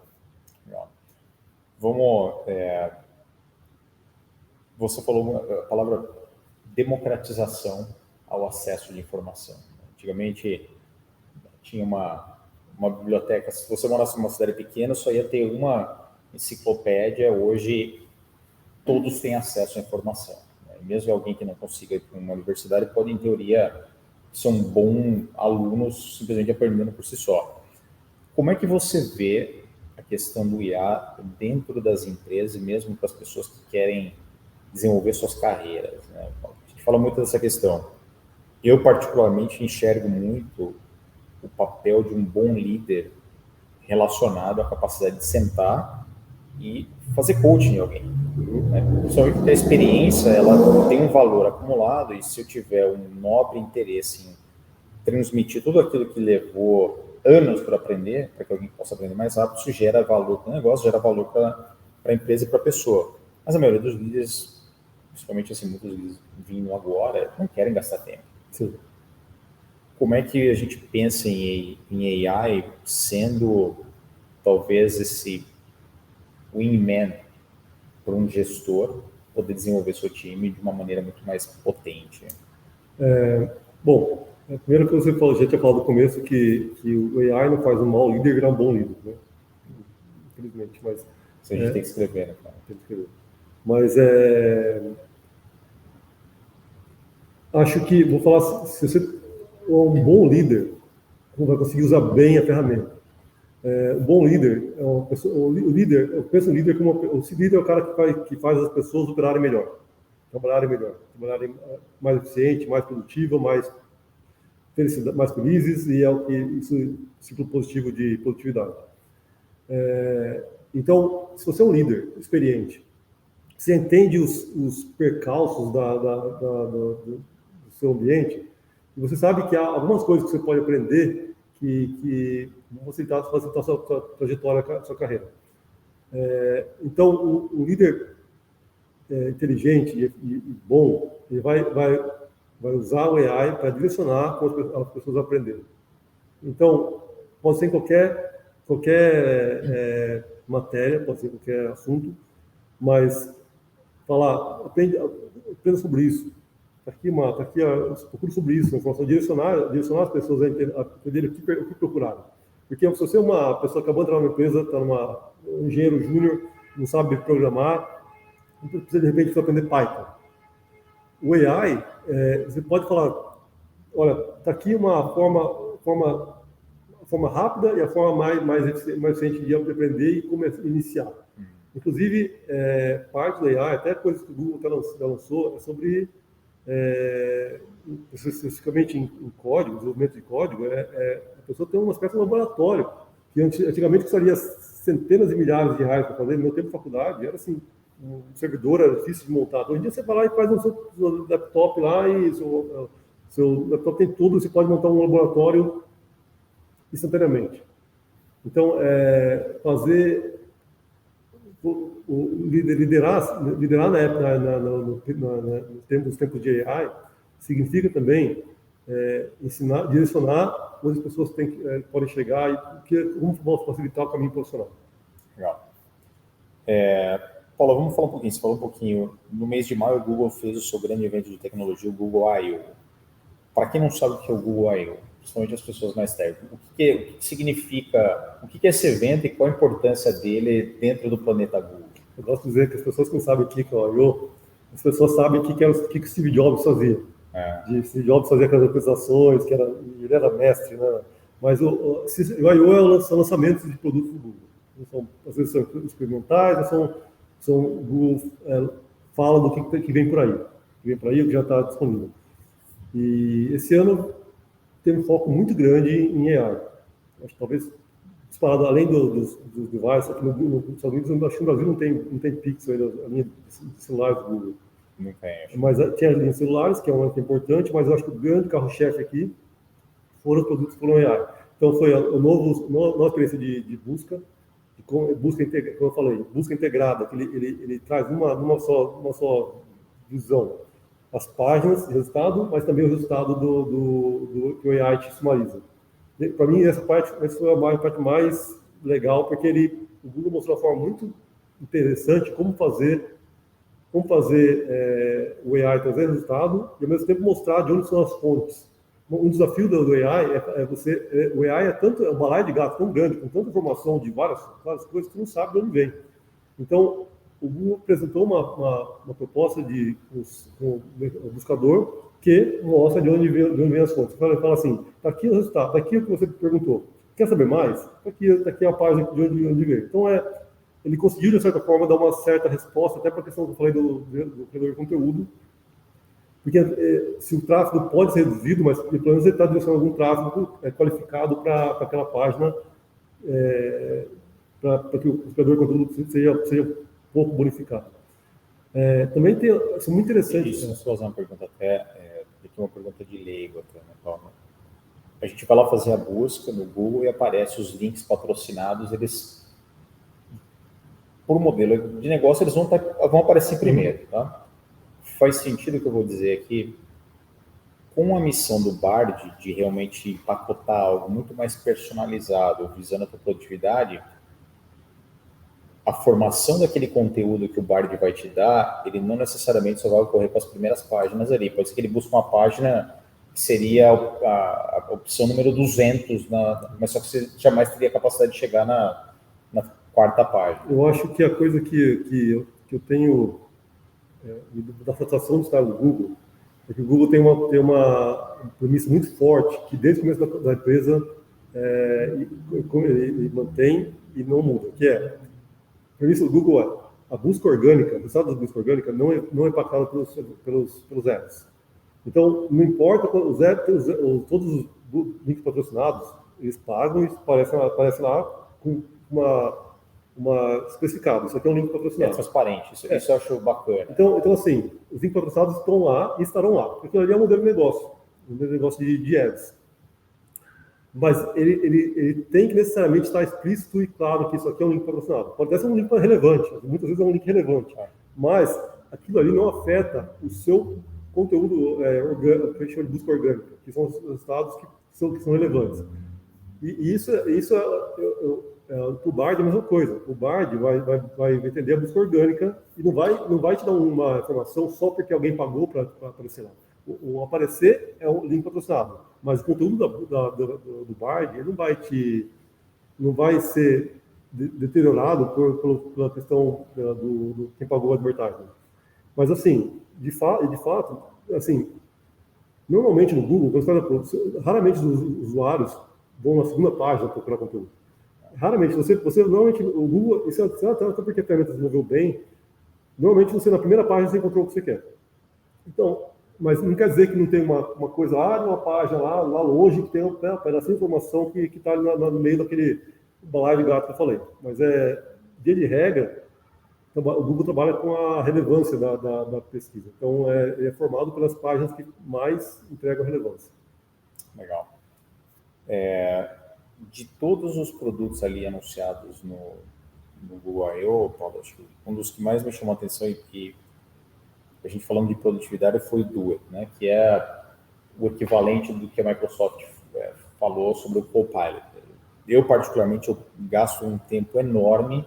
Vamos. Você falou a palavra democratização ao acesso de informação. Antigamente tinha uma biblioteca. Se você morasse numa cidade pequena, só ia ter uma enciclopédia. Hoje todos têm acesso à informação. Mesmo alguém que não consiga ir para uma universidade pode, em teoria, ser um bom aluno simplesmente aprendendo por si só. Como é que você vê a questão do IA dentro das empresas e mesmo para as pessoas que querem desenvolver suas carreiras, né? A gente fala muito dessa questão. Eu, particularmente, enxergo muito o papel de um bom líder relacionado à capacidade de sentar e fazer coaching em alguém. Né? Principalmente porque a experiência ela tem um valor acumulado e se eu tiver um nobre interesse em transmitir tudo aquilo que levou anos para aprender, para que alguém possa aprender mais rápido, isso gera valor para o negócio, gera valor para a empresa e para a pessoa. Mas a maioria dos líderes, principalmente assim, muitos líderes vindo agora, não querem gastar tempo. Sim. Como é que a gente pensa em AI sendo talvez esse wingman para um gestor poder desenvolver seu time de uma maneira muito mais potente? Bom, primeiro que você falou, já tinha falado no começo que o AI não faz um mau líder virar um bom líder, né? Infelizmente, mas... Isso a gente tem que escrever, né, cara? Tem que escrever. Mas acho que, vou falar, se você é um bom líder, não vai conseguir usar bem a ferramenta. Um bom líder é uma pessoa, eu penso no líder como o líder é o cara que faz as pessoas operarem melhor, trabalharem mais eficiente, mais produtiva, mais felizes, e é o que isso ciclo positivo de produtividade. Então, se você é um líder experiente, você entende os percalços do seu ambiente E você sabe que há algumas coisas que você pode aprender que vão facilitar a sua trajetória, a sua carreira. Então, o líder inteligente e bom, ele vai usar o AI para direcionar como as pessoas aprenderem. Então, pode ser em qualquer matéria, pode ser em qualquer assunto, mas falar, aprenda sobre isso. Procure sobre isso, informação, direcionar as pessoas a entenderem o que procuraram. Porque se você é uma pessoa que acabou de entrar numa empresa, está um engenheiro júnior, não sabe programar, não precisa de repente aprender Python. O AI, você pode falar, olha, está aqui uma forma rápida e a forma mais eficiente de aprender e como iniciar. Inclusive, parte do AI, até coisas que o Google já lançou, é sobre, especificamente em código, desenvolvimento de código, a pessoa tem uma espécie de laboratório, que antigamente custaria centenas de milhares de reais para fazer. No meu tempo de faculdade, era assim, um servidor era difícil de montar. Hoje em dia você vai lá e faz no seu laptop lá, e seu laptop tem tudo, você pode montar um laboratório instantaneamente. Então, liderar na época, nos tempos de AI, significa também direcionar onde as pessoas podem chegar e como vamos facilitar o caminho profissional. Legal. Paulo, vamos falar um pouquinho. Você falou um pouquinho. No mês de maio, o Google fez o seu grande evento de tecnologia, o Google I/O. Para quem não sabe o que é o Google I/O, principalmente as pessoas mais técnicas, o que significa, o que é esse evento e qual a importância dele dentro do planeta Google? Eu gosto de dizer que as pessoas que não sabem o que é o I/O, as pessoas sabem o que Steve Jobs fazia. Steve Jobs fazia aquelas apresentações, ele era mestre, né? Mas o I/O são lançamentos de produtos do Google. Então, às vezes são experimentais, o Google fala do que vem por aí. Que vem por aí, o que já está disponível. E esse ano tem um foco muito grande em AI. Acho que talvez disparado, além dos devices, aqui nos Estados Unidos, acho que no Brasil não tem Pixel ainda, a linha de celulares do Google. Não tem. Mas tem a linha de celulares, que é uma que é importante, mas eu acho que o grande carro-chefe aqui foram os produtos que foram AI. Então foi a nova experiência de busca, busca como eu falei, busca integrada, que ele traz uma só visão. As páginas de resultado, mas também o resultado do que o AI te sumariza. Para mim, essa foi a parte mais legal, porque o Google mostrou uma forma muito interessante como fazer o AI trazer resultado e, ao mesmo tempo, mostrar de onde são as fontes. Um desafio do AI o AI é um balaio de gato tão grande, com tanta informação de várias coisas, que você não sabe de onde vem. Então, o Google apresentou uma proposta de um buscador que mostra de onde vem as fontes. Ele fala assim, está aqui o resultado, está aqui o que você perguntou. Quer saber mais? Está aqui a página de onde veio. Então, ele conseguiu, de certa forma, dar uma certa resposta, até para a questão que eu falei do criador de conteúdo, porque se o tráfego pode ser reduzido, mas pelo menos ele está direcionando algum tráfego qualificado para aquela página, para que o criador de conteúdo seja pouco bonificado. Também são muito interessantes. Isso, fazer uma pergunta aqui uma pergunta de leigo até, né, Paulo? A gente vai lá fazer a busca no Google e aparece os links patrocinados, eles, por modelo de negócio, eles vão aparecer primeiro, tá? Faz sentido o que eu vou dizer aqui. Com a missão do Bard de realmente empacotar algo muito mais personalizado, visando a tua produtividade, a formação daquele conteúdo que o Bard vai te dar, ele não necessariamente só vai ocorrer para as primeiras páginas ali. Pode ser que ele busque uma página que seria a opção número 200, mas só que você jamais teria a capacidade de chegar na quarta página. Eu acho que a coisa que eu tenho da satisfação de estar no Google é que o Google tem uma premissa muito forte, que desde o começo da empresa ele mantém e não muda, que é a premissa do Google a busca orgânica, o resultado da busca orgânica não é impactado pelos ads. Então, não importa, todos os links patrocinados, eles pagam e aparecem lá com uma especificado. Isso aqui é um link patrocinado. É transparente, isso eu acho bacana. Então, assim, os links patrocinados estão lá e estarão lá, porque ali é um modelo de negócio. o mesmo negócio de ads. Mas ele tem que necessariamente estar explícito e claro que isso aqui é um link patrocinado. Pode até ser um link relevante, muitas vezes é um link relevante, mas aquilo ali não afeta o seu conteúdo orgânico, que a gente chama de busca orgânica, que são os resultados que são relevantes. E isso para o Bard é a mesma coisa. O Bard vai entender a busca orgânica e não vai te dar uma informação só porque alguém pagou para aparecer lá. O aparecer é um link patrocinado, mas o conteúdo do Bard ele não vai ser deteriorado pela questão do quem pagou o advertising. Mas assim, de fato, assim, normalmente no Google, raramente os usuários vão na segunda página procurar conteúdo. Raramente, normalmente o Google, isso até porque a ferramenta desenvolveu bem, normalmente você na primeira página você encontrou o que você quer. Então, mas não quer dizer que não tem uma coisa lá numa página lá longe que tem um pedacinho de informação que está no meio daquele balaio de gato que eu falei. Mas via de regra, o Google trabalha com a relevância da pesquisa. Então, é formado pelas páginas que mais entregam relevância. Legal. De todos os produtos ali anunciados no Google I.O., Paulo, acho que um dos que mais me chamou a atenção e que a gente falando de produtividade foi o Do-It, né? Que é o equivalente do que a Microsoft falou sobre o Copilot. Eu, particularmente, gasto um tempo enorme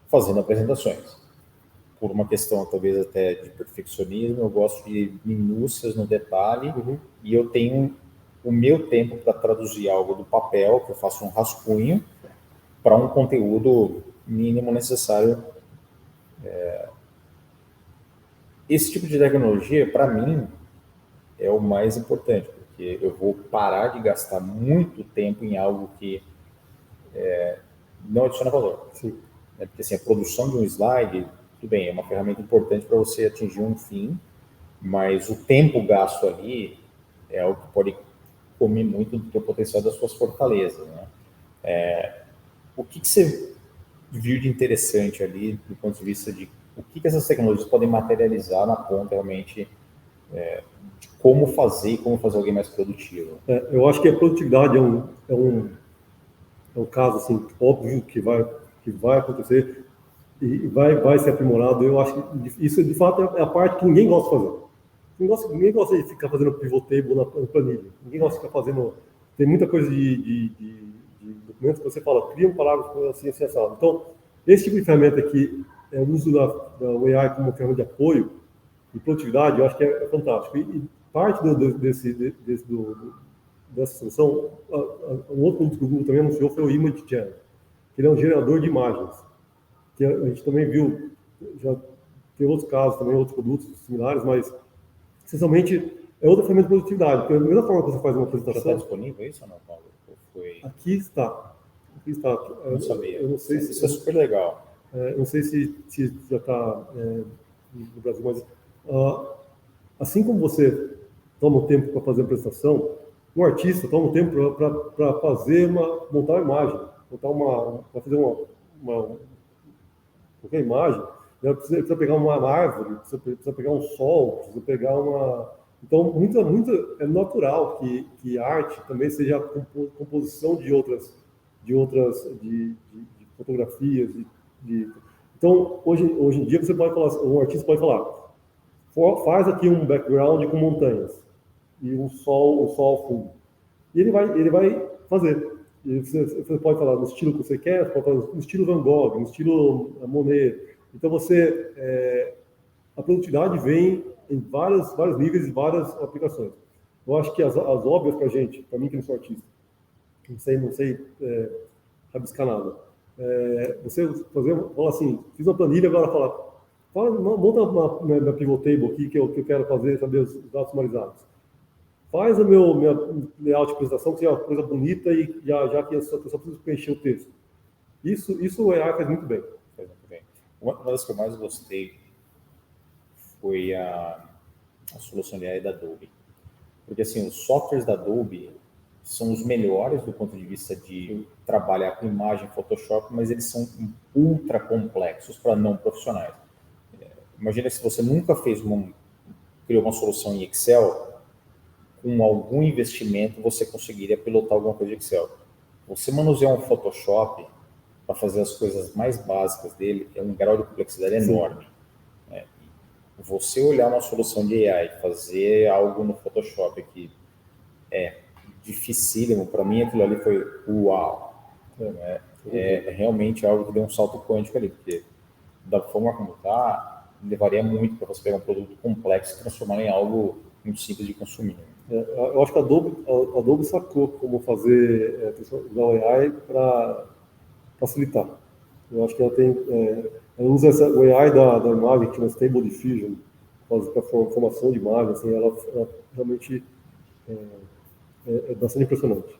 fazendo apresentações. Por uma questão, talvez, até de perfeccionismo, eu gosto de minúcias no detalhe, e eu tenho o meu tempo para traduzir algo do papel, que eu faço um rascunho, para um conteúdo mínimo necessário. Esse tipo de tecnologia, para mim, é o mais importante, porque eu vou parar de gastar muito tempo em algo que não adiciona valor. Sim. Porque assim, a produção de um slide, tudo bem, é uma ferramenta importante para você atingir um fim, mas o tempo gasto ali é algo que pode comer muito do teu potencial, das suas fortalezas, né? O que você viu de interessante ali, do ponto de vista de o que essas tecnologias podem materializar na ponta realmente de como fazer alguém mais produtivo? Eu acho que a produtividade é um caso assim, óbvio que vai acontecer e vai ser aprimorado. Eu acho que isso, de fato, é a parte que ninguém gosta de fazer. Ninguém gosta de ficar fazendo pivot table na planilha. Ninguém gosta de ficar fazendo... Tem muita coisa de documentos que você fala, cria um parágrafo assim, assado. Então, esse tipo de ferramenta aqui, o uso da AI como ferramenta de apoio e produtividade, eu acho que é fantástico. E parte dessa solução, um outro produto que o Google também anunciou foi o Image Gen, que ele é um gerador de imagens, que a gente também viu, já tem outros casos também, outros produtos similares, mas essencialmente é outra ferramenta de produtividade, porque da mesma forma que você faz uma apresentação... Já está disponível isso ou não, Paulo? Aqui está. Eu não sabia. Eu não sei isso é super legal. Não sei se já está no Brasil, mas assim como você toma o tempo para fazer a apresentação, um artista toma o tempo para montar uma imagem, para fazer qualquer imagem, né? Precisa pegar uma árvore, precisa pegar um sol, precisa pegar uma... Então, é natural que arte também seja a composição de fotografias. Então, hoje em dia, você pode falar, um artista pode falar, faz aqui um background com montanhas e um sol ao fundo. E ele vai fazer. Você pode falar no estilo que você quer, você pode falar no estilo Van Gogh, no estilo Monet. Então, a produtividade vem em vários níveis e várias aplicações. Eu acho que as óbvias para mim que não sou artista, não sei rabiscar nada. Você fala assim, fiz uma planilha, agora monta uma pivot table aqui que eu quero fazer, saber os dados sumarizados. Faz a minha layout de apresentação, que é uma coisa bonita e já que eu só preciso preencher o texto. Isso o AI faz muito bem. Uma das que eu mais gostei foi a solução de AI da Adobe. Porque, assim, os softwares da Adobe são os melhores do ponto de vista de trabalhar com imagem Photoshop, mas eles são ultra complexos para não profissionais. Imagina se você nunca criou uma solução em Excel, com algum investimento, você conseguiria pilotar alguma coisa de Excel. Você manusear um Photoshop para fazer as coisas mais básicas dele é um grau de complexidade enorme. Né? Você olhar uma solução de AI, fazer algo no Photoshop que é dificílimo, para mim aquilo ali foi uau. É realmente algo que deu um salto quântico ali, porque da forma como está, levaria muito para você pegar um produto complexo e transformar em algo muito simples de consumir. Eu acho que a Adobe sacou como fazer, usar o AI para facilitar. Eu acho que ela usa o AI da imagem, que chama Stable Diffusion, para formação de imagem, assim, ela realmente é bastante impressionante.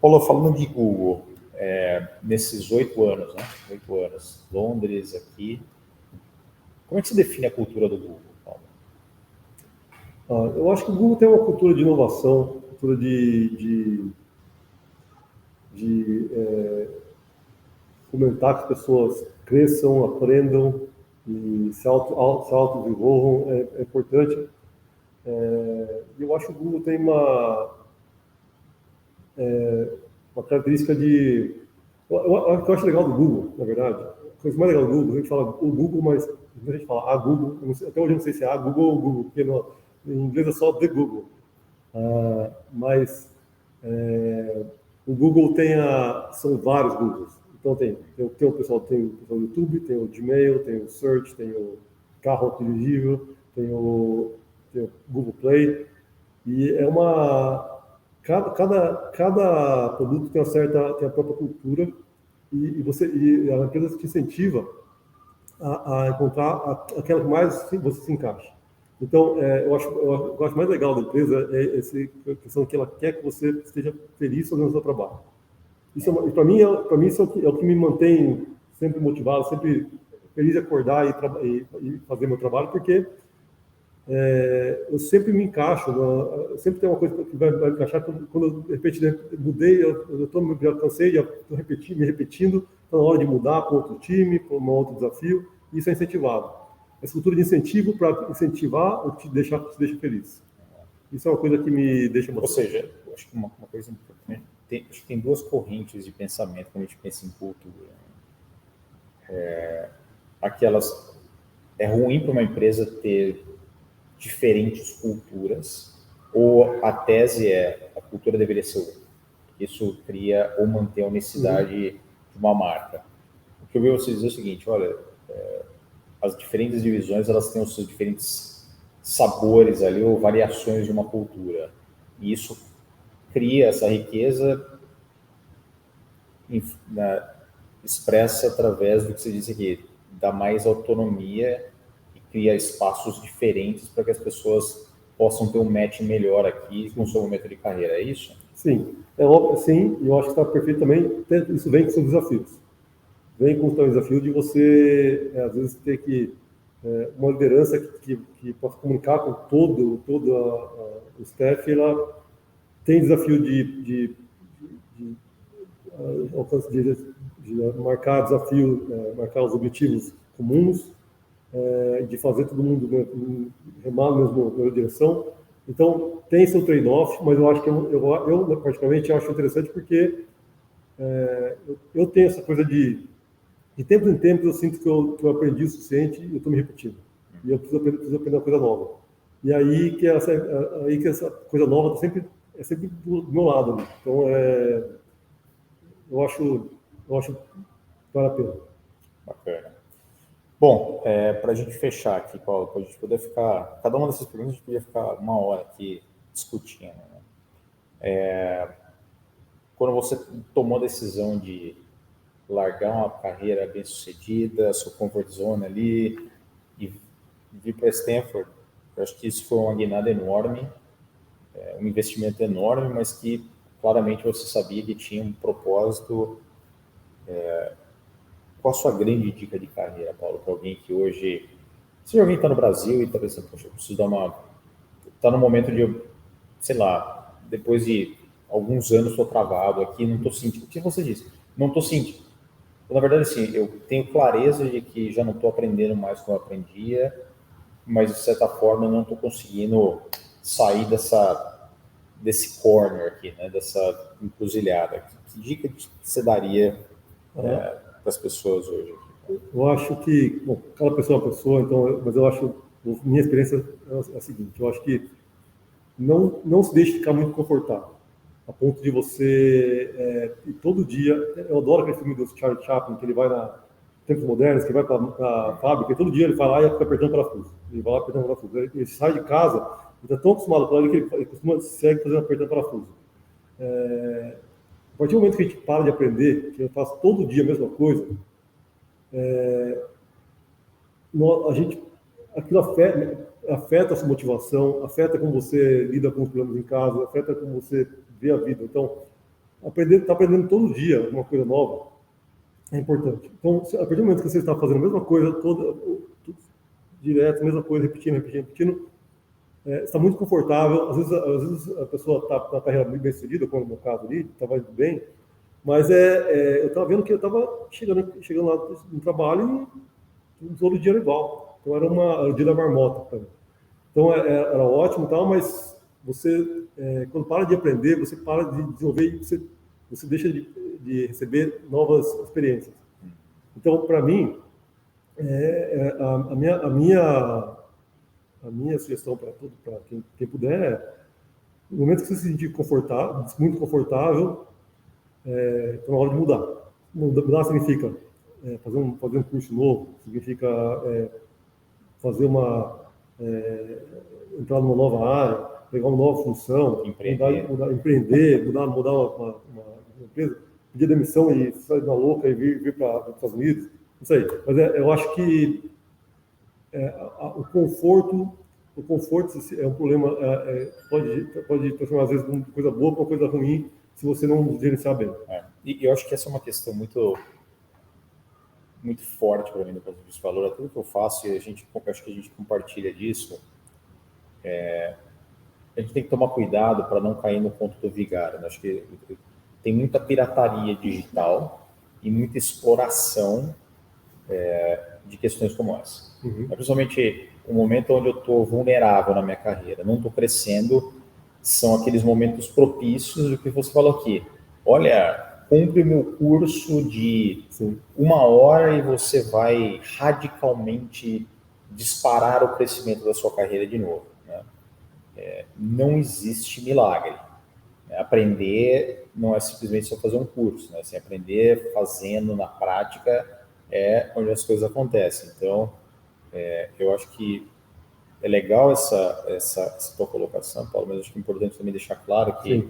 Paulo, falando de Google, nesses 8 anos, né? 8 anos, Londres, aqui, como é que você define a cultura do Google, Paulo? Eu acho que o Google tem uma cultura de inovação, cultura de fomentar que as pessoas cresçam, aprendam e se autodesenvolvam, é importante. Eu acho que o Google tem uma característica de... O que eu acho legal do Google, na verdade, a coisa mais legal do Google, a gente fala o Google, mas a gente fala a Google, até hoje eu não sei se é a Google ou Google, porque em inglês é só The Google. Mas o Google são vários Googles. Então tem o pessoal do YouTube, tem o Gmail, tem o Search, tem o carro dirigível, tem o Google Play. E cada produto tem tem a própria cultura e a empresa te incentiva a encontrar aquela que mais você se encaixa. Então, eu acho mais legal da empresa essa questão que ela quer que você esteja feliz fazendo o seu trabalho. Isso, para mim, isso é o que me mantém sempre motivado, sempre feliz de acordar e fazer meu trabalho, porque eu sempre me encaixo, sempre tem uma coisa que vai encaixar quando eu, de repente, mudei, já cansei, já estou me repetindo, está na hora de mudar para outro time, para um outro desafio, e isso é incentivado. Essa cultura de incentivo para incentivar o que te deixa feliz. Isso é uma coisa que me deixa bastante. Ou seja, eu acho que uma coisa importante, acho que tem duas correntes de pensamento quando a gente pensa em cultura. Aquelas, é ruim para uma empresa ter diferentes culturas, ou a tese a cultura deveria ser outra. Isso cria ou mantém a unicidade de uma marca. O que eu vi você dizer é o seguinte, olha, as diferentes divisões elas têm os seus diferentes sabores ali ou variações de uma cultura. E isso cria essa riqueza expressa através do que você disse aqui, dá mais autonomia e cria espaços diferentes para que as pessoas possam ter um match melhor aqui com o seu momento de carreira, é isso? Sim, é óbvio, sim, e eu acho que está perfeito também. Isso vem com seus desafios. Vem com o desafio de você, às vezes, ter que uma liderança que possa comunicar com todo o staff, ela tem desafio de alcance de marcar desafio, marcar os objetivos comuns, de fazer todo mundo remar na mesma direção. Então, tem seu trade-off, mas eu acho que eu particularmente acho interessante porque eu tenho essa coisa de tempos em tempos eu sinto que eu aprendi o suficiente e eu estou me repetindo. E eu preciso aprender uma coisa nova. E aí que essa coisa nova é sempre do meu lado. Ali. Então, eu acho que vale a pena. Bacana. Bom, para a gente fechar aqui, Paulo, para a gente poder ficar... Cada uma dessas perguntas a gente podia ficar uma hora aqui discutindo. Né? Quando você tomou a decisão de largar uma carreira bem-sucedida, sua comfort zone ali, e vir para Stanford, eu acho que isso foi uma guinada enorme, um investimento enorme, mas que claramente você sabia que tinha um propósito. Qual a sua grande dica de carreira, Paulo, para alguém que hoje... Se alguém está no Brasil e está pensando, poxa, eu preciso dar uma... Está no momento de, sei lá, depois de alguns anos estou travado aqui, não estou sentindo... O que você disse? Não estou sentindo. Na verdade, assim, eu tenho clareza de que já não estou aprendendo mais como eu aprendia, mas, de certa forma, eu não estou conseguindo sair dessa desse corner aqui, né, dessa encruzilhada. Que dica você daria para as pessoas hoje? Eu acho que, bom, cada pessoa é uma pessoa, então, mas eu acho, minha experiência é a seguinte, eu acho que não se deixe ficar muito confortável, a ponto de você, todo dia, eu adoro aquele filme do Charlie Chaplin, que ele vai tempos modernos, que vai para a fábrica, e todo dia ele vai lá e fica apertando parafuso. Ele vai lá apertando parafuso. Ele sai de casa, ele está tão acostumado com ele que ele costuma segue fazendo apertando parafuso. A partir do momento que a gente para de aprender, que eu faço todo dia a mesma coisa, a gente, aquilo afeta a sua motivação, afeta como você lida com os problemas em casa, afeta como você vê a vida. Então, tá aprendendo todo dia uma coisa nova é importante. Então, a partir do momento que você está fazendo a mesma coisa, direto, a mesma coisa, repetindo, está muito confortável. Às vezes a pessoa está na carreira muito bem sucedida, como no meu caso ali, estava indo bem, mas eu estava vendo que eu estava chegando lá no trabalho e todo dia era igual. Então era o dia da marmota para mim. Então era ótimo e tal, mas você, quando para de aprender, você para de desenvolver e você deixa de receber novas experiências. Então, para mim, a minha sugestão para quem puder, no momento que você se sentir confortável, muito confortável, está na hora de mudar. Mudar significa fazer um curso novo, significa entrar numa nova área, pegar uma nova função, empreender, mudar uma empresa, pedir demissão e sair da louca e vir para os Estados Unidos, não sei. Mas eu acho que o conforto é um problema, pode transformar às vezes uma coisa boa para uma coisa ruim se você não gerenciar bem. E eu acho que essa é uma questão muito forte para mim do ponto de vista de valor. Tudo que eu faço, e acho que a gente compartilha disso, a gente tem que tomar cuidado para não cair no ponto do vigário. Acho que tem muita pirataria digital e muita exploração de questões como essa. Principalmente o momento onde eu estou vulnerável na minha carreira, não estou crescendo, são aqueles momentos propícios do que você falou aqui. Olha, compre meu curso de 1 hora e você vai radicalmente disparar o crescimento da sua carreira de novo. Né? Não existe milagre. Aprender não é simplesmente só fazer um curso. Né? Assim, aprender fazendo na prática é onde as coisas acontecem. Então, eu acho que é legal essa tua colocação, Paulo, mas acho que é importante também deixar claro que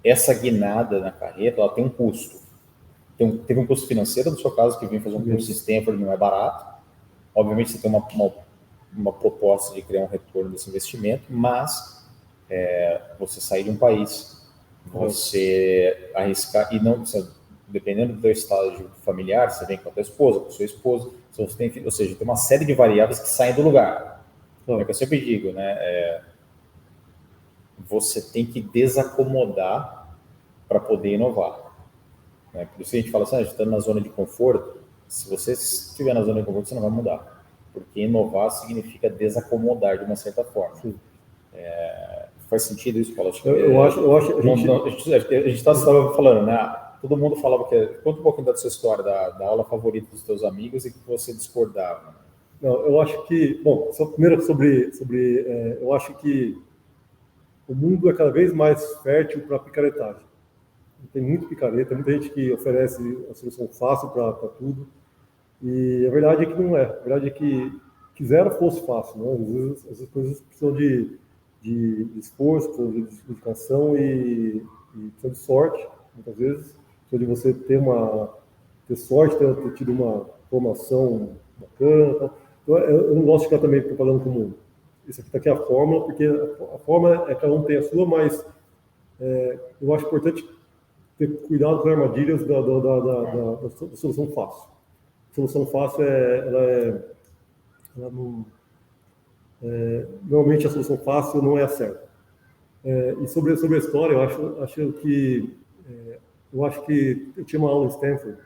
essa guinada na carreira, ela tem um custo. Teve um custo financeiro, no seu caso, que vem fazer um curso de Stanford, não é barato. Obviamente, você tem uma proposta de criar um retorno desse investimento, mas você sair de um país, você arriscar, e não, dependendo do seu estágio familiar, você vem com a tua esposa, com a sua esposa, você tem, ou seja, tem uma série de variáveis que saem do lugar. É o que eu sempre digo, né? Você tem que desacomodar para poder inovar. Né? Por isso que a gente fala assim, a gente está na zona de conforto. Se você estiver na zona de conforto, você não vai mudar. Porque inovar significa desacomodar de uma certa forma. Faz sentido isso, Paulo? Eu acho a gente estava falando, né? Todo mundo falava que... Conta um pouquinho da sua história, da aula favorita dos teus amigos e que você discordava. Não, eu acho que... Bom, primeiro sobre eu acho que o mundo é cada vez mais fértil para picaretagem. Tem muito picareta, muita gente que oferece a solução fácil para tudo. E a verdade é que não é. A verdade é que quisera fosse fácil. Né? Às vezes essas coisas precisam de esforço, precisam de dedicação e precisam de sorte, muitas vezes. Precisa de você ter sorte, ter tido uma formação bacana. Então, eu não gosto de ficar também propagando como isso aqui é a fórmula, porque a fórmula cada um tem a sua, mas eu acho importante ter cuidado com as armadilhas da solução fácil. A solução fácil normalmente a solução fácil não é a certa. E sobre a história, eu acho que eu tinha uma aula em Stanford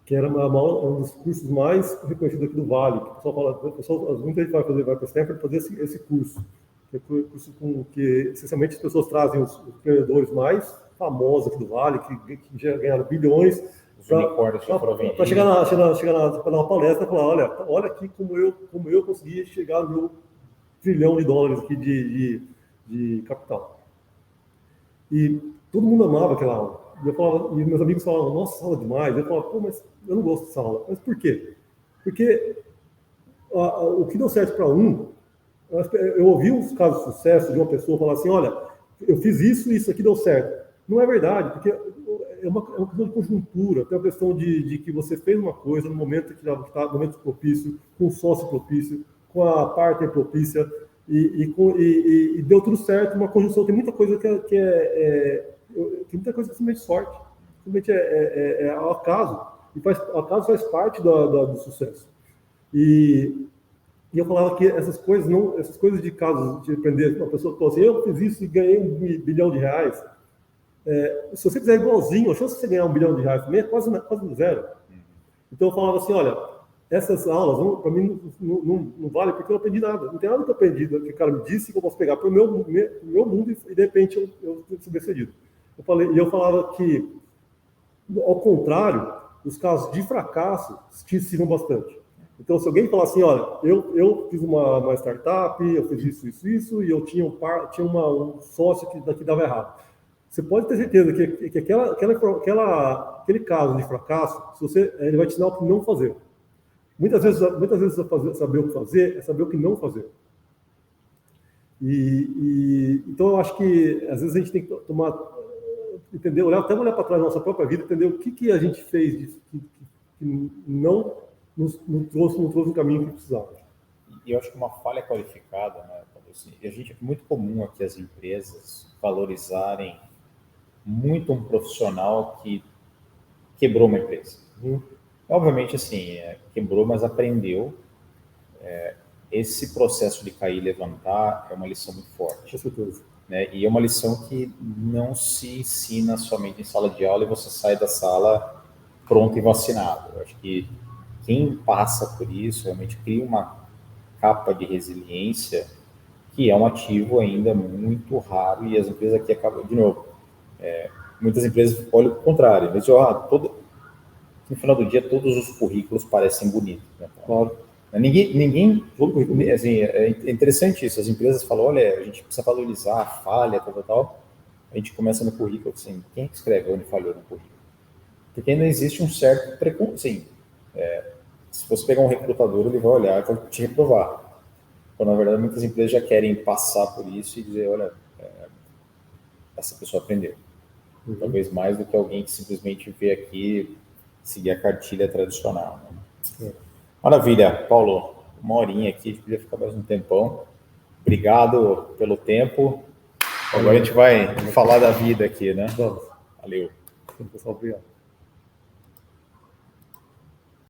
que era um dos cursos mais reconhecidos aqui do Vale. Que o pessoal fala, muita gente vai para Stanford fazer esse curso, que é curso que essencialmente as pessoas trazem os empreendedores mais famosos aqui do Vale, que já ganharam bilhões, para chegar para dar uma palestra e falar, olha aqui como eu consegui chegar no meu trilhão de dólares aqui de capital. E todo mundo amava aquela aula. E meus amigos falavam, nossa, aula demais. Eu falava, pô, mas eu não gosto dessa aula. Mas por quê? Porque o que deu certo para um, eu ouvi uns casos de sucesso de uma pessoa falar assim, olha, eu fiz isso e isso aqui deu certo. Não é verdade, porque é uma questão de conjuntura, tem uma questão de que você fez uma coisa no momento que está no momento propício, com o sócio propício, com a partner propícia, e deu tudo certo, uma conjunção. Tem muita coisa tem muita coisa que é simplesmente sorte, simplesmente é ao acaso, e acaso faz parte do sucesso. E eu falava que essas coisas de casos de aprender, uma pessoa que falou assim, eu fiz isso e ganhei R$1 bilhão. Se você fizer igualzinho, a chance de você ganhar R$1 bilhão também é quase zero. Então eu falava assim, olha, essas aulas, para mim, não vale porque eu não aprendi nada. Não tem nada que eu aprendi, que o cara me disse que eu posso pegar para o meu mundo e de repente eu ser bem-sucedido. Eu falava que, ao contrário, os casos de fracasso te ensinam bastante. Então, se alguém falar assim, olha, eu fiz uma startup, eu fiz isso, e eu tinha um sócio que dava errado. Você pode ter certeza que aquele caso de fracasso, ele vai te ensinar o que não fazer. Muitas vezes saber o que fazer é saber o que não fazer. Então, eu acho que, às vezes, a gente tem que entender, olhar para trás da nossa própria vida, entender o que a gente fez que não nos trouxe no caminho que precisava. E eu acho que uma falha qualificada, né? Assim, a gente é muito comum aqui as empresas valorizarem muito um profissional que quebrou uma empresa. Obviamente, assim, quebrou, mas aprendeu. Esse processo de cair e levantar é uma lição muito forte. Com certeza. Né? E é uma lição que não se ensina somente em sala de aula e você sai da sala pronto e vacinado. Eu acho que quem passa por isso realmente cria uma capa de resiliência que é um ativo ainda muito raro e as empresas aqui acabam, de novo, muitas empresas olham o contrário, mas no final do dia todos os currículos parecem bonitos. Né? Claro. Ninguém, assim, é interessante isso, as empresas falam, olha, a gente precisa valorizar a falha, tal, a gente começa no currículo, assim, quem é que escreve onde falhou no currículo? Porque ainda existe um certo preconceito, assim, se você pegar um recrutador, ele vai olhar e vai te reprovar. Então, na verdade, muitas empresas já querem passar por isso e dizer, olha, essa pessoa aprendeu. Talvez mais do que alguém que simplesmente vê aqui seguir a cartilha tradicional. Né? Maravilha, Paulo. Uma horinha aqui, a gente podia ficar mais um tempão. Obrigado pelo tempo. Agora a gente vai falar da vida aqui, né? Vamos. Valeu. Pessoal, obrigado.